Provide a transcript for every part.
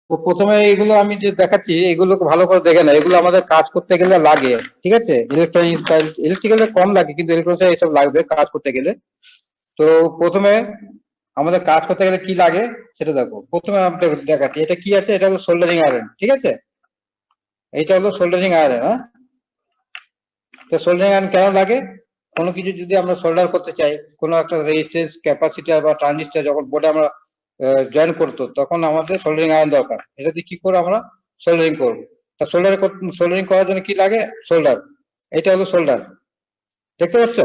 তো প্রথমে এগুলো আমি যে দেখাচ্ছি এগুলো ভালো করে দেখে না, এগুলো আমাদের কাজ করতে গেলে লাগে, ঠিক আছে? ইলেকট্রনিক্স ইলেকট্রিক্যাল কম লাগে, কিন্তু ইলেকট্রনিক্স এইসব লাগবে কাজ করতে গেলে। তো প্রথমে আমাদের কাজ করতে গেলে কি লাগে সেটা দেখো। প্রথমে আমি দেখাচ্ছি এটা কি আছে, এটা হলো সোল্ডারিং আয়রন, ঠিক আছে? এইটা হলো সোল্ডারিং আয়রন। হ্যাঁ, তো সোল্ডারিং আয়রন কেন লাগে? কোনো কিছু যদি আমরা সোল্ডার করতে চাই, কোনো একটা রেজিস্ট্যান্স ক্যাপাসিটর বা ট্রানজিস্টর যখন বোর্ডে আমরা জয়েন করতো, তখন আমাদের সোল্ডারিং আয়রন দরকার। এটা দিয়ে কি করে আমরা সোল্ডারিং করবো? তা সোল্ডারিং করার জন্য কি লাগে? সোল্ডার। এটা হলো সোল্ডার, দেখতে পাচ্ছ?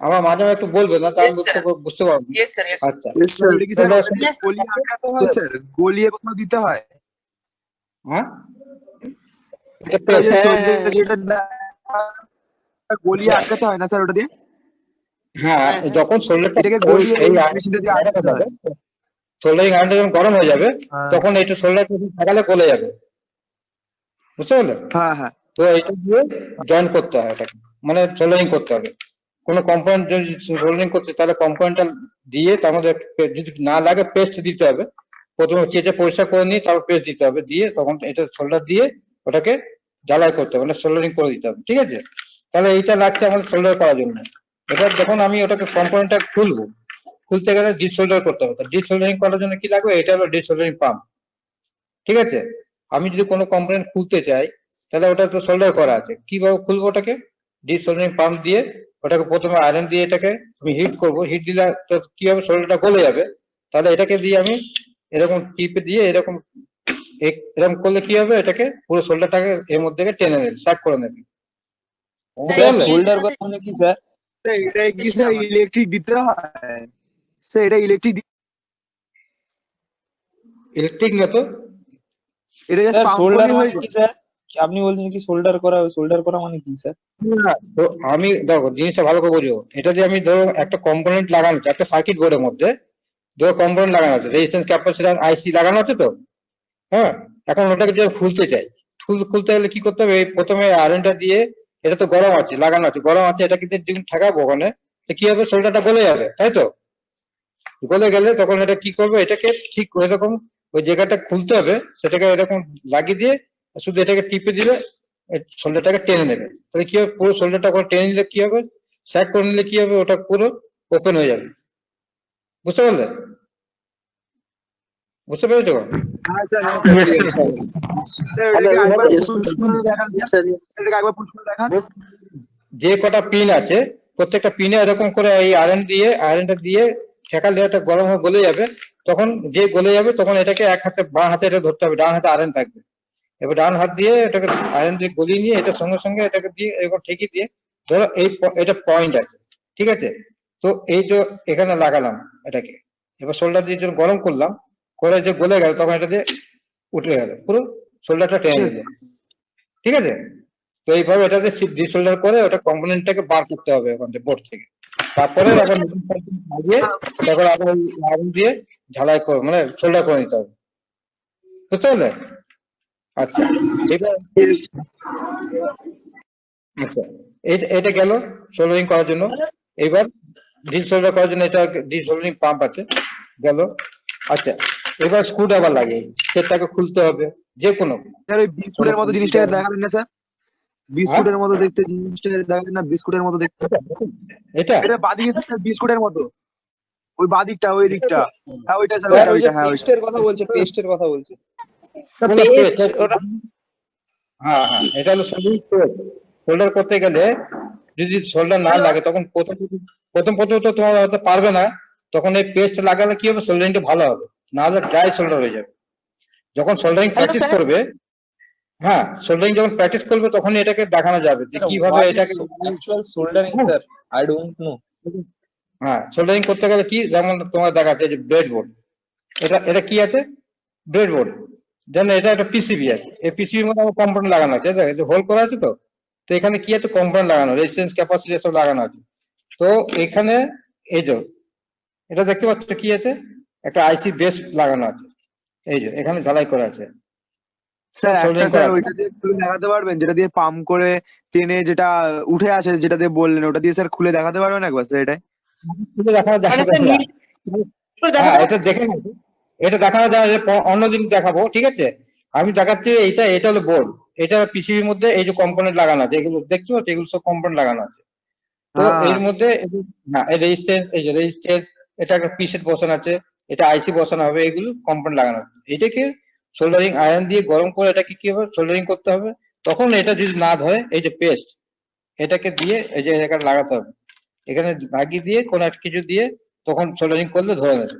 আমার মাঝে মাঝে একটু বলবে না, তা আমি বুঝতে পারবো। আচ্ছা, গলিয়ে কোথাও দিতে হয়? হ্যাঁ, গলিয়ে আটকাতে হয় না স্যার ওটা দিয়ে? হ্যাঁ, যখন সোল্ডারটাকে গলিয়ে সোল্ডারিং আয়রনটা যখন গরম হয়ে যাবে, তখন এটা সোল্ডারটা লাগালে গলে যাবে, বুঝতে পারলে? হ্যাঁ হ্যাঁ। তো এটা দিয়ে জয়েন করতে হয়, এটাকে মানে সোল্ডারিং করতে হবে। কোনো কম্পোনেন্ট যদি সোল্ডারিং করতে, তাহলে কম্পোনেন্টটা দিয়ে তার মধ্যে যদি না লাগে পেস্ট দিতে হবে। প্রথমে চেঁচে পরিষ্কার করে নিয়ে তারপর পেস্ট দিতে হবে, দিয়ে তখন এটা সোল্ডার দিয়ে ওটাকে জ্বালাই করতে হবে, মানে সোল্ডারিং করে দিতে হবে, ঠিক আছে? তাহলে এইটা লাগছে আমাদের সোল্ডার করার জন্য। এটা যখন আমি ওটাকে কম্পোনেন্টটা খুলবো, খুলতে গেলে ডিসোল্ডার করতে হবে। ডিসোল্ডারিং করার জন্য কি লাগবে? এটা হলো ডিসোল্ডারিং পাম্প, ঠিক আছে? আমি যদি কোনো কম্পোনেন্ট খুলতে চাই, তাহলে ওটা তো সোল্ডার করা আছে, কিভাবে খুলবো ওটাকে? ডিসোল্ডারিং পাম্প দিয়ে ওটাকে প্রথমে আয়রন দিয়ে এটাকে আমি হিট করবো, হিট দিলে তো কি হবে, সোল্ডারটা গলে যাবে। তাহলে এটাকে দিয়ে আমি এরকম টিপে দিয়ে এরকম এরকম করলে কি হবে, এটাকে পুরো সোল্ডারটাকে এর মধ্যে টেনে নেবে, স্যাক করে নেবে। সোল্ডার করা মানে কি স্যার? এটা কি স্যার ইলেকট্রিক দিতে হয়? স্যার এটা ইলেকট্রিক না তো, এটা জাস্ট সোল্ডার হয় কি স্যার? আপনি বলছেন কি সোল্ডার করা? সোল্ডার করা মানে কি স্যার? তো আমি দেখো জিনিসটা ভালো করে বুঝো। এটা যে আমি ধরো একটা কম্পোনেন্ট লাগানো আছে একটা সার্কিট বোর্ডের মধ্যে, ধরো কম্পোনেন্ট লাগানো আছে, রেজিস্ট্যান্স ক্যাপাসিটর আইসি লাগানো আছে তো। হ্যাঁ, এখন ওটাকে যদি খুলতে চাই, খুলতে গেলে কি করতে হবে? প্রথমে আয়রনটা দিয়ে, এটা তো গরম আছে, লাগানো আছে, গরম আছে, এটা কিন্তু যখন ঠাকাবো ওখানে, তো কি হবে, সোল্ডারটা গলে যাবে, তাই তো? গলে গেলে তখন এটা কি করবে, এটাকে ঠিক এরকম ওই জায়গাটা খুলতে হবে, সেটাকে এরকম লাগিয়ে দিয়ে শুধু এটাকে টিপে দিলে সোল্ডারটাকে টেনে নেবে। তাহলে কি হবে, পুরো সোল্ডারটা করে টেনে নিলে কি হবে, স্যাক করে নিলে কি হবে, ওটা পুরো ওপেন হয়ে যাবে। বুঝতে পারলে? বুঝতে পেরেছো? যে কটা পিন আছে, প্রত্যেকটা পিনে এরকম করে এই আয়রনটা দিয়ে ঠেকালে এটা গরম হয়ে গলে যাবে। তখন যে গলে যাবে, তখন এটাকে এক হাতে বাঁ হাতে এটা ধরতে হবে, ডান হাতে আয়রন থাকবে। এবার ডান হাত দিয়ে এটাকে আয়রন দিয়ে গলিয়ে নিয়ে এটার সঙ্গে সঙ্গে এটাকে দিয়ে এরকম ঠেকিয়ে দিয়ে ধরো এটা পয়েন্ট আছে, ঠিক আছে? তো এই যে এখানে লাগালাম এটাকে, এবার সোল্ডার দিয়ে যখন গরম করলাম, করে যে গলে গেল, তখন এটা দিয়ে উঠে গেল, পুরো সোল্ডারটা টেনে নিল, ঠিক আছে? তো এইভাবে এটাতে ডিসোল্ডার করে ওটা কম্পোনেন্টটাকে বার করতে হবে ওখান থেকে, বোর্ড থেকে। তারপরে আবার নতুন লাগিয়ে তারপর আবার ওই আয়রন দিয়ে ঝালাই করে মানে সোল্ডার করে নিতে হবে। বুঝতে পারলে? আচ্ছা, এবার আচ্ছা, এটা গেল সোল্ডারিং করার জন্য। এবার ডিসোল্ডার করার জন্য এটা ডিসোল্ডারিং পাম্প আছে, গেল। আচ্ছা, এবার স্ক্রু ড্রাইভার লাগে, সেটাকে খুলতে হবে যে কোনো। স্যার ওই বিস্কুটের মতো জিনিসটাকে দেখালেন না স্যার? বিস্কুটের মতো দেখতে জিনিসটাকে দেখালেন না? বিস্কুটের মতো দেখতে, এটা বাদিকে স্যার, বিস্কুটের মতো ওই বাদিকটা, ওই দিকটা। হ্যাঁ ওইটা স্যার, ওইটা। হ্যাঁ পেস্টের কথা বলছে, পেস্টের কথা বলছে। হ্যাঁ হ্যাঁ, এটা হলো সোল্ডার করতে গেলে যদি সোল্ডার না লাগে, তখন প্রথম তো তোমার হয়তো পারবে না, তখন এই পেস্ট লাগালে কি হবে, সোল্ডারিংটা ভালো হবে, না হলে ড্রাই সোল্ডার হয়ে যাবে। যখন সোল্ডারিং প্র্যাকটিস করবে, হ্যাঁ সোল্ডারিং যখন প্র্যাকটিস করবে, তখন এটাকে দেখানো যাবে যে কিভাবে এটাকে actual soldering sir, I don't know. হ্যাঁ, সোল্ডারিং করতে গেলে কি, যেমন তোমার দেখাচ্ছে যে ব্রেড বোর্ড, এটা কি আছে, ব্রেড বোর্ড। যেন এটা একটা পিসিবি আছে, এই পিসিবির মধ্যে আমার কম্পোনেন্ট লাগানো আছে, ঠিক আছে? হোল করা আছে তো, তো এখানে কি আছে, কম্পোনেন্ট লাগানো, রেজিস্ট্যান্স ক্যাপাসিটি সব লাগানো আছে। তো এখানে এই যে এটা দেখতে পাচ্ছ কি আছে, একটা আইসি বেস লাগানো আছে, এই যে এখানে ঝালাই করা আছে। স্যার একটা স্যার ওইটা দিয়ে খুলে দেখাতে পারবেন, যেটা দিয়ে পাম্প করে টেনে যেটা উঠে আসে, যেটা দিয়ে বললেন, ওটা দিয়ে স্যার খুলে দেখাতে পারবেন একবার স্যার? এটাই খুলে দেখা যাবে না, এটা দেখে নাও, এটা দেখানো যায় যে অন্যদিন দেখাবো, ঠিক আছে? আমি দেখাচ্ছি এটা হলো বোর্ড, এটা পিসিবির মধ্যে এই যে কম্পোনেন্ট লাগানো আছে, এগুলো দেখছো, এগুলো সব কম্পোনেন্ট লাগানো আছে। তো হ্যাঁ এর মধ্যে হ্যাঁ, এই রেজিস্ট্যান্স, এই যে রেজিস্ট্যান্স, এটা একটা পিসেট বসানো আছে, এটা আইসি বসানো হবে, এগুলো কম্পোনেন্ট লাগানো আছে। এটাকে সোল্ডারিং আয়রন দিয়ে গরম করে এটাকে কি হবে, সোল্ডারিং করতে হবে। তখন এটা যদি না ধরে, এই যে পেস্ট, এটাকে দিয়ে এই যে এখানে লাগাতে হবে, এখানে লাগিয়ে দিয়ে কোনো একটা কিছু দিয়ে তখন সোল্ডারিং করলে ধরে নেবে,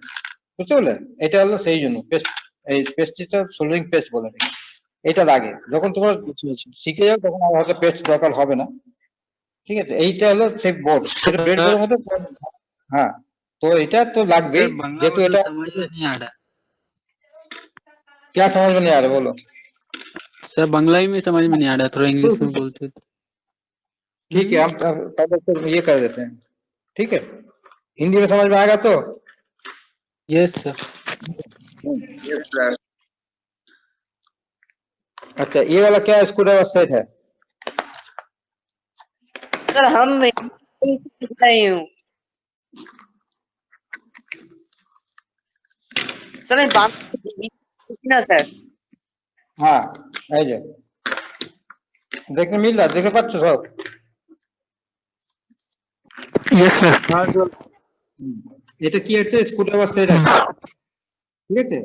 বুঝতে পারলে? এটা হলো সেই জন্য পেস্ট, এই পেস্টটা সোল্ডারিং পেস্ট বলে থাকে। এটা লাগে যখন তোমার আচ্ছা আচ্ছা শিখে যাও, তখন আর হয়তো পেস্ট দরকার হবে না, ঠিক আছে? এইটা হলো সেই বোর্ড, এটা ব্রেড सर বোর্ডের মধ্যে। হ্যাঁ, তো এটা তো লাগবেই, सर बंगला যেহেতु मतलब এটা। समझ में नहीं आ रहा। क्या समझ में नहीं आ रहा, बोलो। सर बंगला ही में समझ में नहीं आ रहा, थोड़ा इंग्लिश में बोलते तो। ठीक है, हम पहले तो ये कर देते हैं, ठीक है? हिंदी में समझ में आएगा तो। Yes sir. यस सर अच्छा, ये वाला क्या स्क्रूड्राइवर सेट है? सर हम पूछ रही हूँ सर मैं बात ना सर। हाँ, এই যে দেখতে মিল না, দেখতে পাচ্ছ সব? Yes sir. हाँ सर এটা কি আছে, স্ক্রুড্রাইভার সেট আছে, ঠিক আছে?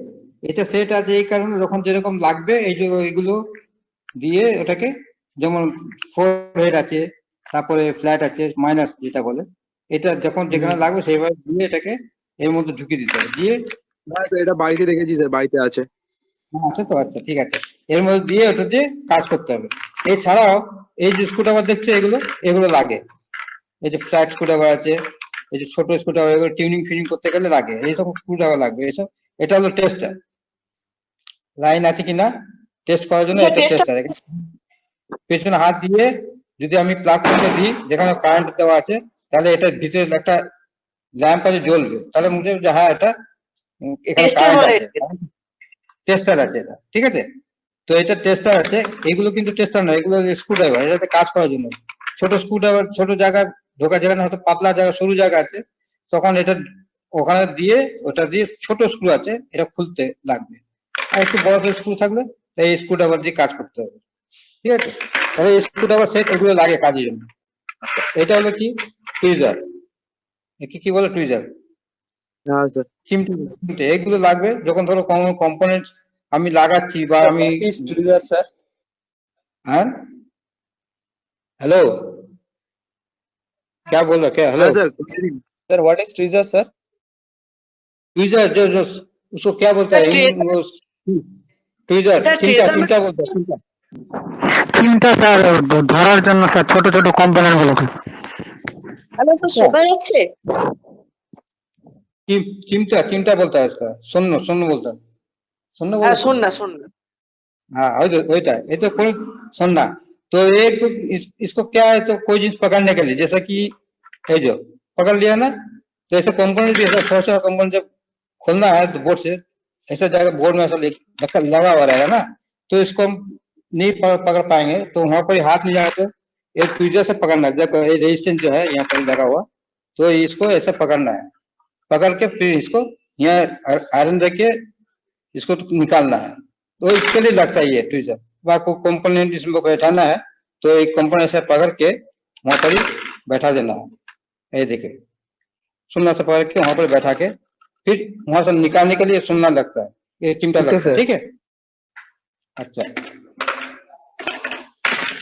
এটা সেট আছে এই কারণে, যখন যেরকম লাগবে এই যে এইগুলো দিয়ে ওটাকে, যেমন ফোর হেড আছে, তারপরে ফ্ল্যাট আছে, মাইনাস যেটা বলে, এটা যখন যেখানে লাগবে সেইভাবে দিয়ে এটাকে এর মধ্যে ঢুকিয়ে দিতে হবে, দিয়ে না স্যার এটা বাড়িতে দেখেছি স্যার বাড়িতে আছে আছে তো, আচ্ছা ঠিক আছে, এর মধ্যে দিয়ে ওটা দিয়ে কাজ করতে হবে। এছাড়াও এই যে স্ক্রুড্রাইভার দেখছো, এগুলো এগুলো লাগে, এই যে ফ্ল্যাট স্ক্রুড্রাইভার আছে, এই যে ছোট স্ক্রুড্রাইভার, এগুলো টিউনিং ফিনিং করতে গেলে লাগে, এইসব স্ক্রুড্রাইভার লাগবে এইসব। এটা হলো টেস্টার, লাইন আছে কিনা টেস্ট করার জন্য স্যার এটা টেস্টার। পেছনে হাত দিয়ে যদি আমি প্লাগ করতে দিই, যেখানে কারেন্ট দেওয়া আছে, তাহলে এটার ভিতরে একটা ল্যাম্প আছে জ্বলবে, তাহলে মনে হবে যে হ্যাঁ এটা এখানে টেস্টার কারেন্ট বলে আছে, টেস্টার আছে এটা, ঠিক আছে? তো এটা টেস্টার আছে, এগুলো কিন্তু টেস্টার নয়, এগুলো স্ক্রুড্রাইভার, এটাতে কাজ করার জন্য। ছোট স্ক্রুড্রাইভার, ছোট জায়গায় ঢোকা, যেখানে হয়তো পাতলা জায়গা, সরু জায়গা আছে, তখন এটা ওখানে দিয়ে, ওটা দিয়ে ছোট স্ক্রু আছে, এটা খুলতে লাগবে। আর একটু বড় স্ক্রু থাকলে এই স্ক্রুড্রাইভার দিয়ে কাজ করতে হবে, ঠিক আছে? তাহলে এই স্ক্রুড্রাইভার সেট এগুলো লাগে কাজের জন্য। এটা হলো কি, টুইজার, একে কি বলে, টুইজার, হ্যাঁ স্যার চিমটে, এগুলো লাগবে যখন ধরো কোনো কম্পোনেন্ট আমি লাগাচ্ছি বা আমি। ট্রিজার স্যার हाँ हेलो, क्या बोल रहा, क्या हेलो? हाँ sir sir what is tweezer sir tweezer, जो उसको क्या बोलता है वो, ट्वीजर, सर, चिमटा, ट्वीजर में- चिमटा बोलता है, चिमटा। চিন্তা স্যার ধরার জন্য স্যার ছোট ছোট কম্পোনেন্ট গুলোকে। হ্যালো তো শোনা যাচ্ছে? चिमटा, चिमटा बोलता है इसका, सुन्नो, सुन्नो बोलता है, सुन्नो হ্যাঁ बोलता শোন है। না শোন না हाँ वही है, ये तो कोई सुनना। तो एक इसको क्या है, तो कोई चीज पकड़ने के लिए, जैसा कि ये जो पकड़ लिया ना, तो ऐसे कंपोनेंट भी, ऐसा छोटा छोटा कंपोनेंट जब खोलना है तो बोर्ड से, ऐसा जाएगा बोर्ड में ऐसा लगा हुआ रहेगा ना, तो इसको हम नहीं पकड़ पाएंगे, तो वहां पर हाथ नहीं जाएगा, तो एक ट्वीजर से पकड़ना है। देखो ये रेजिस्टेंस जो है यहाँ पर लगा हुआ, तो इसको ऐसे पकड़ना है, पकड़ के फिर इसको यहाँ आयरन रख के इसको निकालना है। तो इसके लिए लगता है ये ट्वीजर, आपको कंपोनेंट इसमें बैठाना है, तो एक कंपोनेंट से पकड़ के वहां पर ही बैठा देना है। ये देखिए, सुनना से पकड़ के वहां पर बैठा के फिर वहां से निकालने के लिए सुनना लगता है, ये चिमटा ठीक है लगता है, सर। ठीक है? अच्छा,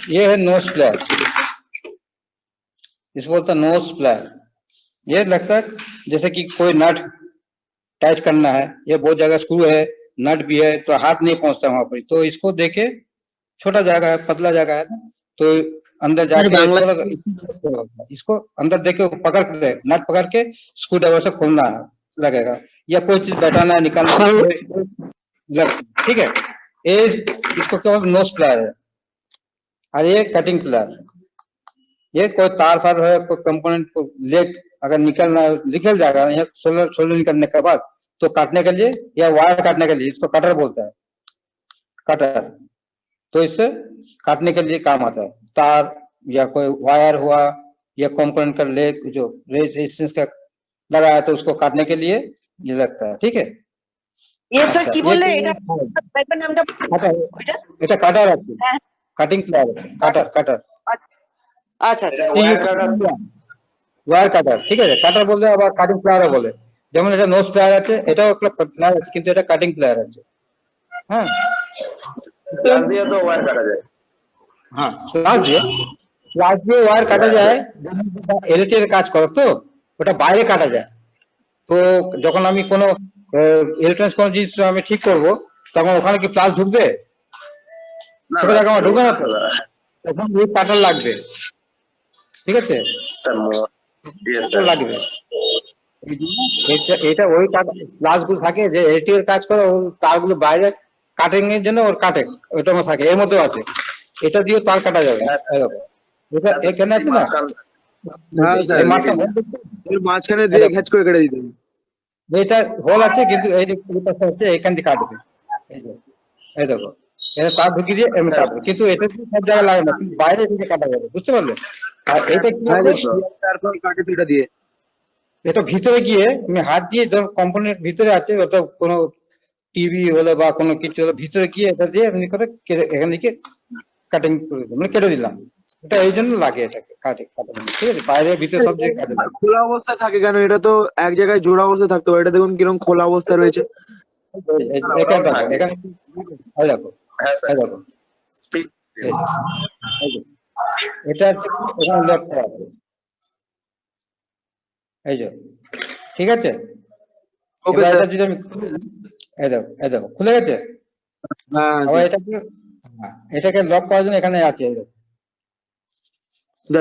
ये है नोज प्लेयर, इसको बोलता है नोज प्लेयर। ये लगता है जैसे कि कोई नट टाइट करना है, ये बहुत जगह स्क्रू है, नट भी है, तो हाथ नहीं पहुंचता वहां पर, तो इसको देके, छोटा जगह है, पतला जगह है ना, तो अंदर जाके थोड़ा इसको अंदर देके पकड़ के, नट पकड़ के स्क्रू ड्राइवर से खोलना लगेगा, या कोई चीज बैठाना है, निकालना है, ठीक है? ये इसको क्या बोलते, नोज प्लायर है। और ये कटिंग प्लायर, ये कोई तार फार है, कोई कंपोनेंट को लेग अगर निकलना है, निकल जाएगा यहाँ सोलर सोलर निकलने के बाद, तो काटने के लिए या वायर काटने के लिए, इसको कटर बोलता है, कटर। तो इससे काटने के लिए काम आता है, तार या कोई वायर हुआ, या कंपोनेंट का लेग जो रेजिस्टेंस का लगा है, तो उसको काटने के लिए ये लगता है, ठीक है? ये सर আচ্ছা কি বললে ये এটা ব্যাগের নামটা কাটার, ওইটা এটা কাটার আছে, হ্যাঁ কাটিং প্লেয়ার আছে, কাটার কাটার আচ্ছা আচ্ছা ওয়্যার কাটার, ঠিক আছে। কাটার বলতে আবার কাটিং প্লেয়ারও বলে। যেমন এটা নোজ প্লেয়ার আছে, এটাও একটা প্লেয়ার আছে, কিন্তু এটা কাটিং প্লেয়ার আছে। হ্যাঁ গ্লাস দিয়ে তো ওয়্যার কাটা যায়। হ্যাঁ প্লাস দিয়ে ওয়্যার কাটা যায়। এলটির কাজ করে তো ওটা বাইরে কাটা যায়। তো যখন আমি কোনো ইলেকট্রনিক্স কোনো জিনিস আমি ঠিক করব, তখন ওখানে কি প্লাস ঢুকবে? না সেটা না জায়গা আমার ঢুকবে না তো, স্যার, তখন ওই কাটার লাগবে, ঠিক আছে, ইয়েস স্যার। লাগবে। এই জন্য এটা ওই প্লাস গুলো থাকে যে এলটি এর কাজ করে, ও তারগুলো বাইরে কাটিং এর জন্য ওর কাটে, ওইটা আমার থাকে, এর মধ্যেও আছে। এটা দিয়ে তার কাটা যাবে এরকম। এটা এখানে আছে না, হ্যাঁ স্যার, এই মাছটা এর মাঝখানে দিয়ে ঘ্যাচ করে কেটে দিতে হবে। এটা হোল আছে, কিন্তু এই যে পুরোটা হচ্ছে এখান দিয়ে কাটবে। এই যে এই দেখো, এটা তার ঢুকিয়ে দিয়ে এমনি কাটবে, কিন্তু এটা সব জায়গায় লাগে না, কিন্তু বাইরে থেকে কাটা যাবে, বুঝতে পারলে? আর এটা কি হ্যাঁ হবে, তারপর কাটে তো এটা দিয়ে। এটা ভিতরে গিয়ে তুমি হাত দিয়ে ধর কম্পোনেন্ট ভিতরে আছে, ওটা কোনো টিভি হলো বা কোনো কিছু হলো, ভিতরে গিয়ে এটা দিয়ে এমনি করে এখান থেকে কাটিং করে দিলাম, মানে কেটে দিলাম। এটা এই জন্য লাগে, এটাকে কাটে কাটা, ঠিক আছে, বাইরে ভিতরে সব জায়গায় কাটে লাগে। খোলা অবস্থায় থাকে কেন? এটা তো এক জায়গায় জোড়া অবস্থায় থাকতে হবে। এটা দেখুন কিরকম খোলা অবস্থা রয়েছে। এখানে দেখো, এখানে এই দেখো, হ্যাঁ এই স্যার, দেখো, এই যে, এটা হচ্ছে কি, এখানে লক করা আছে, এই যে, ঠিক আছে। ওকে এবার স্যার। এটা যদি আমি খুলি, এই দেখো, এই দেখো খুলে গেছে। হ্যাঁ আবার এটাকে, এটাকে লক করার জন্য এখানে আছে, এই দেখো,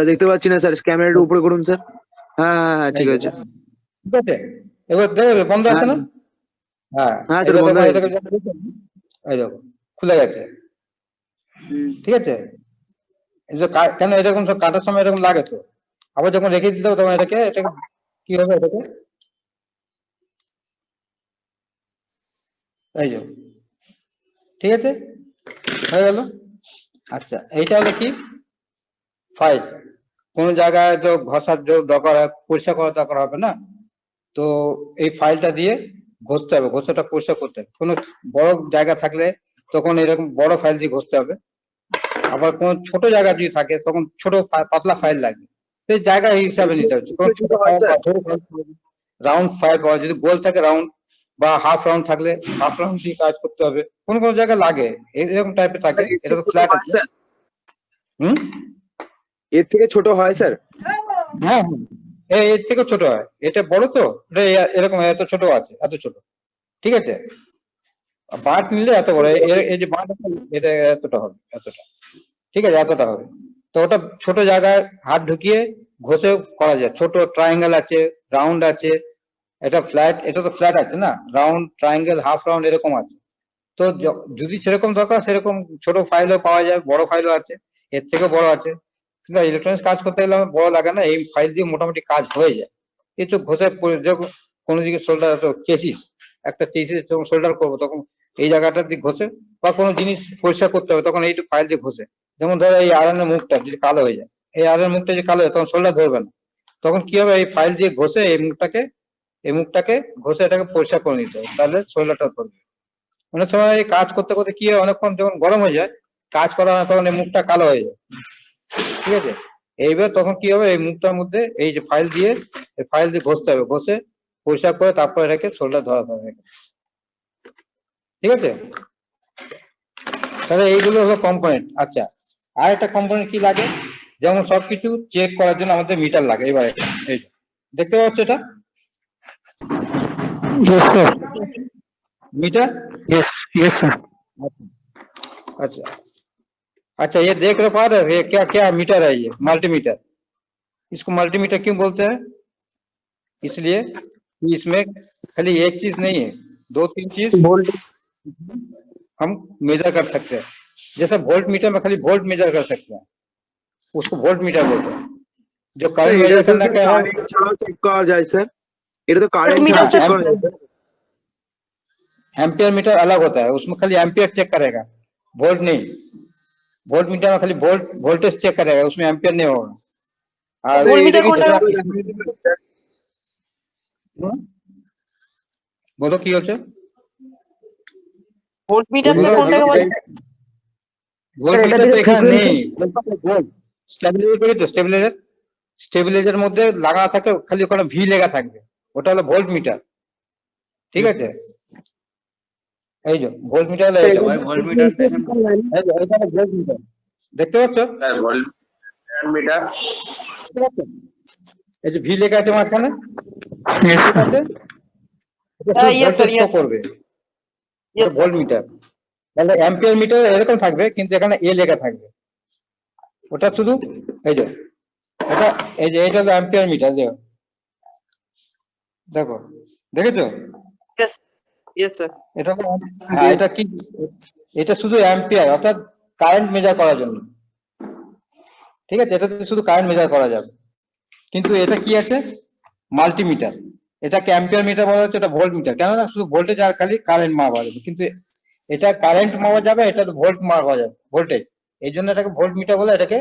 দেখতে পাচ্ছি না স্যার, ক্যামেরাটা উপরে করুন স্যার। হ্যাঁ হ্যাঁ হ্যাঁ, ঠিক এই যে, আছে। ঠিক আছে। এবার দেখো বন্ধ আছে না? হ্যাঁ, হ্যাঁ স্যার, এবার বন্ধ দেখো, হয়ে এটাকে গেছে। এই দেখো খুলে গেছে, হুম। ঠিক আছে। এই যে কেন এরকম সব কাটার সময় এরকম লাগে তো, আবার যখন রেখে দিতে হবে তখন এটাকে কি হবে, এটাকে এই যে, ঠিক আছে, হয়ে গেল। আচ্ছা, এইটা হলো কি, ফাইল। কোন জায়গায় তো ঘষার দরকার হয়, পরিষ্কার করার দরকার হবে না, তো এই ফাইলটা দিয়ে ঘষতে হবে, ঘষাটা পরিষ্কার করতে হবে। কোনো বড় জায়গা থাকলে তখন এরকম বড় ফাইল দিয়ে ঘষতে হবে। আবার কোনো ছোট জায়গা যদি থাকে তখন ছোট পাতলা ফাইল লাগবে, সেই জায়গা হিসাবে নিতে হবে। কোনো ছোট হয় স্যার। রাউন্ড ফাইল পাওয়া, যদি গোল থাকে রাউন্ড, বা হাফ রাউন্ড থাকলে হাফ রাউন্ড দিয়ে কাজ করতে হবে। কোন কোন জায়গায় লাগে, এরকম টাইপের থাকে। এটা তো ফ্ল্যাট আছে। স্যার, হুম, এর থেকে ছোট হয় স্যার? হ্যাঁ হ্যাঁ, এর থেকে ছোট হয়। এটা বড় তো, এটা এরকম এত ছোট আছে, এত ছোট, ঠিক আছে। বাট নিলে এত বড়, এই যে বাট আছে, এটা এতটা হবে, এতটা, ঠিক আছে, এতটা হবে। তো ওটা ছোট জায়গায় হাত ঢুকিয়ে ঘষে করা যায়। ছোট ট্রায়াঙ্গেল আছে, রাউন্ড আছে, এটা ফ্ল্যাট, এটা তো ফ্ল্যাট আছে না, রাউন্ড, ট্রায়াঙ্গেল, হাফ রাউন্ড এরকম আছে। তো যদি সেরকম দরকার, সেরকম ছোট ফাইলও পাওয়া যায়, বড় ফাইলও আছে, এর থেকেও বড় আছে। কিন্তু ইলেকট্রনিক্স কাজ করতে গেলে আমার বড় লাগে না, এই ফাইল দিয়ে মোটামুটি কাজ হয়ে যায়। কিছু ঘষে যখন কোনো দিকে শোল্ডার, চেসিস, একটা চেসিস যখন শোল্ডার করবো, তখন এই জায়গাটার দিকে ঘষে, বা কোনো জিনিস পরিষ্কার করতে হবে তখন এইটু ফাইল দিয়ে ঘষে। যেমন ধরো এই আয়রনের মুখটা যদি কালো হয়ে যায়, এই আয়রনের মুখটা যদি কালো হয় তখন শোল্ডার ধরবে না, তখন কি হবে, এই ফাইল দিয়ে ঘষে এই মুখটাকে ঘষে এটাকে পরিষ্কার করে নিতে হবে, তাহলে শোল্ডারটা ধরবে। অনেক সময় এই কাজ করতে করতে কি হয়, অনেকক্ষণ যখন গরম হয়ে যায়, কাজ করা হয়, তখন এই মুখটা কালো হয়ে যায়, ঠিক আছে। এইবার তখন কি হবে, এই মুখটার মধ্যে এই যে ফাইল দিয়ে, এই ফাইল দিয়ে ঘষতে হবে, ঘষে পরিষ্কার করে তারপর এটাকে শোল্ডার ধরাতে হবে, ঠিক আছে। তাহলে এইগুলো হলো কম্পোনেন্ট। আচ্ছা, আর একটা কম্পোনেন্ট কি লাগে, যেমন সবকিছু চেক করার জন্য আমাদের মিটার লাগে। এবার এই যে, দেখতে পাচ্ছ এটা yes sir, meter. Yes yes sir. अच्छा अच्छा, ये देख रहे पा रहे, ये क्या क्या मीटर है, ये मल्टीमीटर। इसको मल्टीमीटर क्यों बोलते हैं, इसलिए कि इसमें खाली एक चीज नहीं है, दो तीन चीज हम मेजर कर सकते हैं। जैसे वोल्ट मीटर में खाली वोल्ट मेजर कर सकते हैं, उसको वोल्ट मीटर बोलते हैं। जो करंट এটা मेजर তো करना क्या है, কারেন্ট ছাড়াও চেক করা যায় স্যার। এটা তো কারেন্ট Voltmeter ছাড়াও চেক से- করা যায় স্যার। एम्पियर मीटर अलग होता है, उसमें खाली एम्पियर चेक करेगा, वोल्ट नहीं। वोल्ट मीटर में खाली वोल्टेज चेक करेगा, उसमें एम्पियर नहीं होगा। और Voltmeter এটা কি কোনটা? চেক করে দেখানো যেতে পারে স্যার? बोलो কি হচ্ছে, ভোল্ট মিটারটা কোনটাকে বলে? ভোল্ট এটা মিটার তো দিয়ে এখানে নেই, frequency- স্টেবিলাইজার করি তো, স্টেবিলাইজার মধ্যে লাগা থাকে, খালি ওখানে ভি লেখা থাকবে, ওটা হলো ভোল্ট মিটার। ঠিক আছে, এই যে ভোল্ট মিটার হলো এটা, ভোল্ট মিটার দেখেন, এই যে এটা হলো ভোল্ট মিটার, দেখতে পাচ্ছ? Sir volt metre. দেখতে পাচ্ছ? এই যে ভি লেখা আছে মাঝখানে, Yes, ঠিক sir. আছে, Yes, sir, yes, sir. করবে, Yes, sir. Volt metre. তাহলে অ্যাম্পিয়ার মিটার এরকম থাকবে, কিন্তু এখানে এ লেখা থাকবে, ওটা শুধু এই যে এটা, এই যে এটা হলো অ্যাম্পিয়ার মিটার, দেখো, দেখেছো? Yes. Yes, sir. এটা হলো হ্যাঁ, এটা কি, এটা শুধু অ্যাম্পিয়ার, অর্থাৎ কারেন্ট মেজার করার জন্য। ঠিক আছে, এটাতে শুধু কারেন্ট মেজার করা যাবে। কিন্তু এটা কি আছে, মাল্টিমিটার, এটাকে অ্যাম্পিয়ার মিটার বলা হচ্ছে, এটা ভোল্ট মিটার, কেননা শুধু ভোল্টেজ আর খালি কারেন্ট মাপা যাবে, কিন্তু এটা কারেন্ট মাপা যাবে, এটা ভোল্ট মাপা যাবে, ভোল্টেজ। এই জন্য এটাকে ভোল্ট মিটার বলে, এটাকে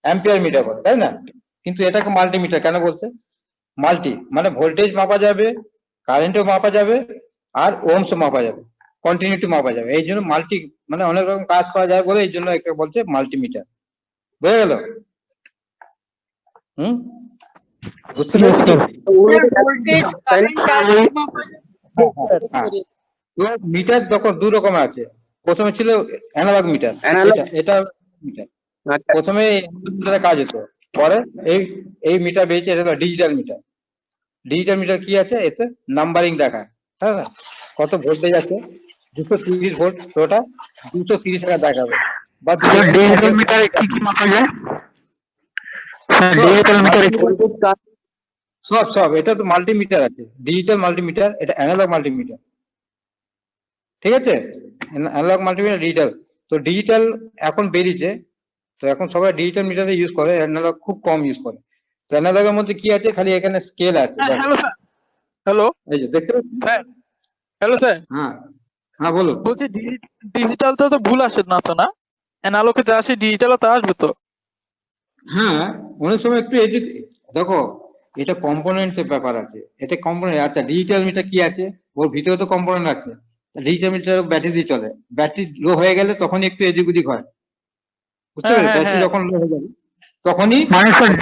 অ্যাম্পিয়ার মিটার বলে, তাই না? কিন্তু এটাকে মাল্টিমিটার কেন বলছে? মাল্টি মানে ভোল্টেজ মাপা যাবে, কারেন্টও মাপা যাবে, আর ওহমস মাপা যাবে, কন্টিনিউটি মাপা যাবে, এই জন্য মাল্টি মানে অনেক রকম কাজ করা যায় বলে এই জন্য একে বলছে মাল্টিমিটার। বুঝে গেল? হুম, বুঝতে Yes, পেরেছি? sir. ভোল্টেজ, কারেন্ট আর মাপা যায়। মিটার যখন দু রকমের আছে, প্রথমে ছিল অ্যানালগ মিটার, Analog? এটা মিটার, প্রথমে মিটারের কাজ হতো, পরে এই মিটার বেরিয়েছে, এটা হলো ডিজিটাল মিটার। ডিজিটাল মিটার কি আছে, এতে নাম্বারিং দেখায়, হ্যাঁ না? কত ভোল্টেজ আছে, 230 ভোল্ট, তো ওটা 230 টাকা দেখাবে, বা Sir, digital meter কি কি মাপা যায়? Sir, digital meter সব এটা তো মাল্টিমিটার আছে, ডিজিটাল মাল্টিমিটার, এটা অ্যানালগ মাল্টিমিটার। ঠিক আছে, অ্যানালগ মাল্টিমিটার, ডিজিটাল। তো ডিজিটাল এখন বেরিয়েছে, তো এখন সবাই ডিজিটাল মিটারে ইউজ করে, অ্যানালগ খুব কম ইউজ করে। তো অ্যানালগের মধ্যে কি আছে, খালি এখানে স্কেল আছে, দেখো। Hello sir. হ্যালো এই যে দেখতে পাচ্ছ? স্যার। হ্যালো স্যার, হ্যাঁ হ্যাঁ, বলুন। বলছি ডিজিটালটা তো ভুল আসে না তো, না অ্যানালগে যা আসে ডিজিটালও তা আসবে তো? হ্যাঁ, অনেক সময় একটু এদিক, দেখো এটা কম্পোনেন্টের ব্যাপার আছে, এটা কম্পোনেন্ট। আচ্ছা, ডিজিটাল মিটার কি আছে, ওর ভিতরে তো কম্পোনেন্ট আছে। ডিজিটাল মিটার ব্যাটারি দিয়ে চলে, ব্যাটারি লো হয়ে গেলে তখন একটু এদিক ওদিক হয়, বুঝতে হ্যাঁ পেরেছো? হ্যাঁ ব্যাটারি হ্যাঁ। যখন লো হয়ে যাবে তখনই মানে স্যার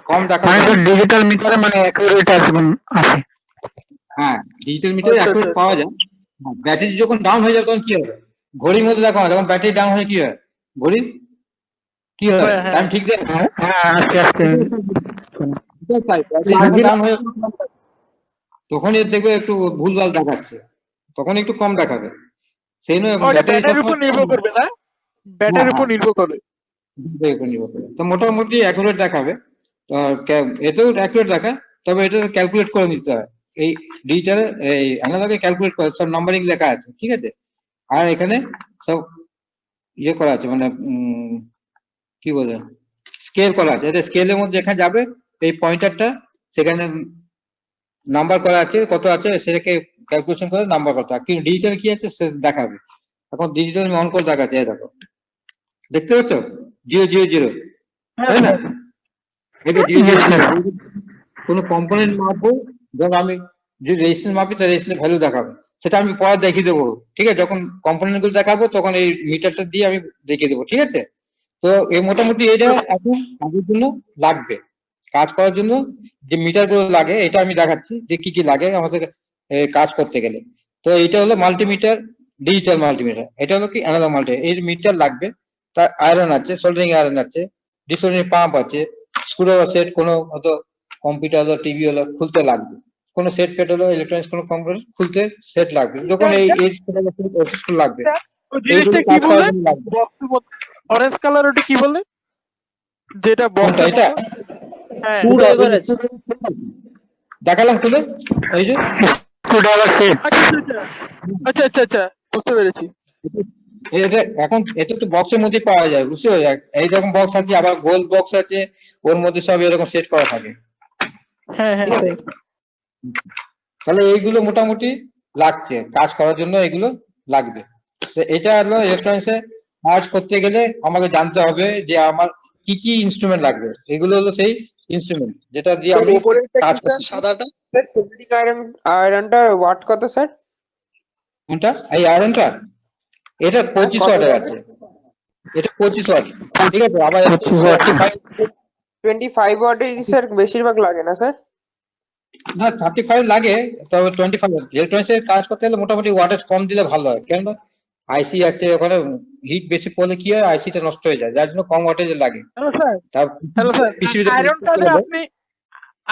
কম মানে দেখাবে। স্যার ডিজিটাল মিটারে মানে অ্যাকুরেট আসে। হ্যাঁ, ডিজিটাল মিটারে আচ্ছা, অ্যাকুরেট আচ্ছা। পাওয়া যায়। ব্যাটারি যখন ডাউন হয়ে যাবে তখন কি হবে, ঘড়ির মধ্যে দেখো না, যখন ব্যাটারি ডাউন হয়ে কি হয়, ঘড়ি কি হয়, হ্যাঁ, হ্যাঁ। টাইম ঠিক দেয় না। হ্যাঁ, আস্তে আস্তে। ব্যাটারি যখন ডাউন হয়ে যাবে, তখনই দেখবে একটু ভুলভাল দেখাচ্ছে, তখন একটু কম দেখাবে। সেই নয় ওটা ব্যাটারি ব্যাটারির উপর নির্ভর করবে না, ব্যাটারির উপর নির্ভর করবে। তো মোটামুটি অ্যাকুরেট দেখাবে। তো এতেও অ্যাকুরেট দেখায়, তবে এটা ক্যালকুলেট করে নিতে হয়। এই ডিজিটাল, এই অ্যানালগে ক্যালকুলেট করে সব নাম্বারিং লেখা আছে, ঠিক আছে। আর এখানে সব ইয়ে করা আছে, মানে কি বলে, স্কেল করা আছে। এটা স্কেলের মধ্যে এখানে যাবে, এই পয়েন্টারটা সেখানে নাম্বার করা আছে, কত আছে সেটাকে ক্যালকুলেশন করে নাম্বার করতে হয়। কিন্তু ডিজিটাল কি আছে সে দেখাবে। এখন ডিজিটাল অন করে দেখাচ্ছে, এই দেখো, দেখতে পাচ্ছ, 000, তাই না? এটা 000, কোনো কম্পোনেন্ট মাপবো, ধর আমি যদি রেজিস্ট্যান্স মাপি, তার রেজিস্ট্যান্স ভ্যালু দেখাবে, সেটা আমি পরে দেখিয়ে দেবো। ঠিক আছে, যখন কম্পোনেন্ট গুলো দেখাবো তখন এই মিটারটা দিয়ে আমি দেখিয়ে দেবো, ঠিক আছে। তো এই মোটামুটি এটা এখন কাজের জন্য লাগবে, কাজ করার জন্য যে মিটার গুলো লাগে, এটা আমি দেখাচ্ছি যে কি কি লাগে আমাদের কাজ করতে গেলে। তো এটা হলো মাল্টিমিটার, ডিজিটাল মাল্টিমিটার। এটা হলো কি অ্যানালগ মাল্টিমিটার। এই মিটার লাগবে, তার আয়রন আছে, সোল্ডারিং আয়রন আছে, ডিসোল্ডারিং পাম্প আছে, স্ক্রুড্রাইভার সেট, কোনো হয়তো কম্পিউটার হলো, টিভি হলো খুলতে লাগবে, কোনো সেট ফেট হলো, ইলেকট্রনিক্স কোনো কম্পিউটার খুলতে সেট লাগবে, যখন এই লাগবে, ওই এইগুলো জিনিসটা কি কাজ করার বলে, জন্য লাগবে। অরেঞ্জ কালার, ওটা কি বলে, যেটা কোনটা বক্সের এটা? মতো? হ্যাঁ। দেখালাম খুলে, এই যে স্ক্রুড্রাইভার সেট। আচ্ছা আচ্ছা আচ্ছা, বুঝতে পেরেছি। এটা এখন এটা তো বক্সের মধ্যে পাওয়া যায়, বুঝতে পারছো? এইরকম বক্স আছে, আবার গোল বক্স আছে, ওর মধ্যে সব এরকম সেট করা থাকে, হ্যাঁ হ্যাঁ। ঠিক আছে। তাহলে এইগুলো মোটামুটি লাগছে, কাজ করার জন্য এগুলো লাগবে। তো এটা হলো ইলেকট্রনিক্সে কাজ করতে গেলে আমাকে জানতে হবে যে আমার কি কি ইনস্ট্রুমেন্ট লাগবে। এগুলো হলো সেই ইনস্ট্রুমেন্ট যেটা দিয়ে আমি কাজ করতে। সাদাটা সোল্ডারিং আয়রনটার ওয়াট কত স্যার? কোনটা এই আয়রনটা? এটা 25 ওয়াটের আছে, এটা 25 ওয়াট, ঠিক আছে। আবার 25 ওয়াট। 25 ওয়াটের স্যার বেশিরভাগ লাগে না স্যার? না 35 লাগে, তবে 25 ইলেকট্রনিক্সের কাজ করতে গেলে মোটামুটি ওয়াটেজ কম দিলে ভালো হয়, কেন আইসি আছে ওখানে, হিট বেশি পড়লে কি হয় আইসিটা নষ্ট হয়ে যায়, যার জন্য কম ওয়াটেজ লাগে। হ্যালো স্যার, তার হ্যালো স্যার, পিসিবিতে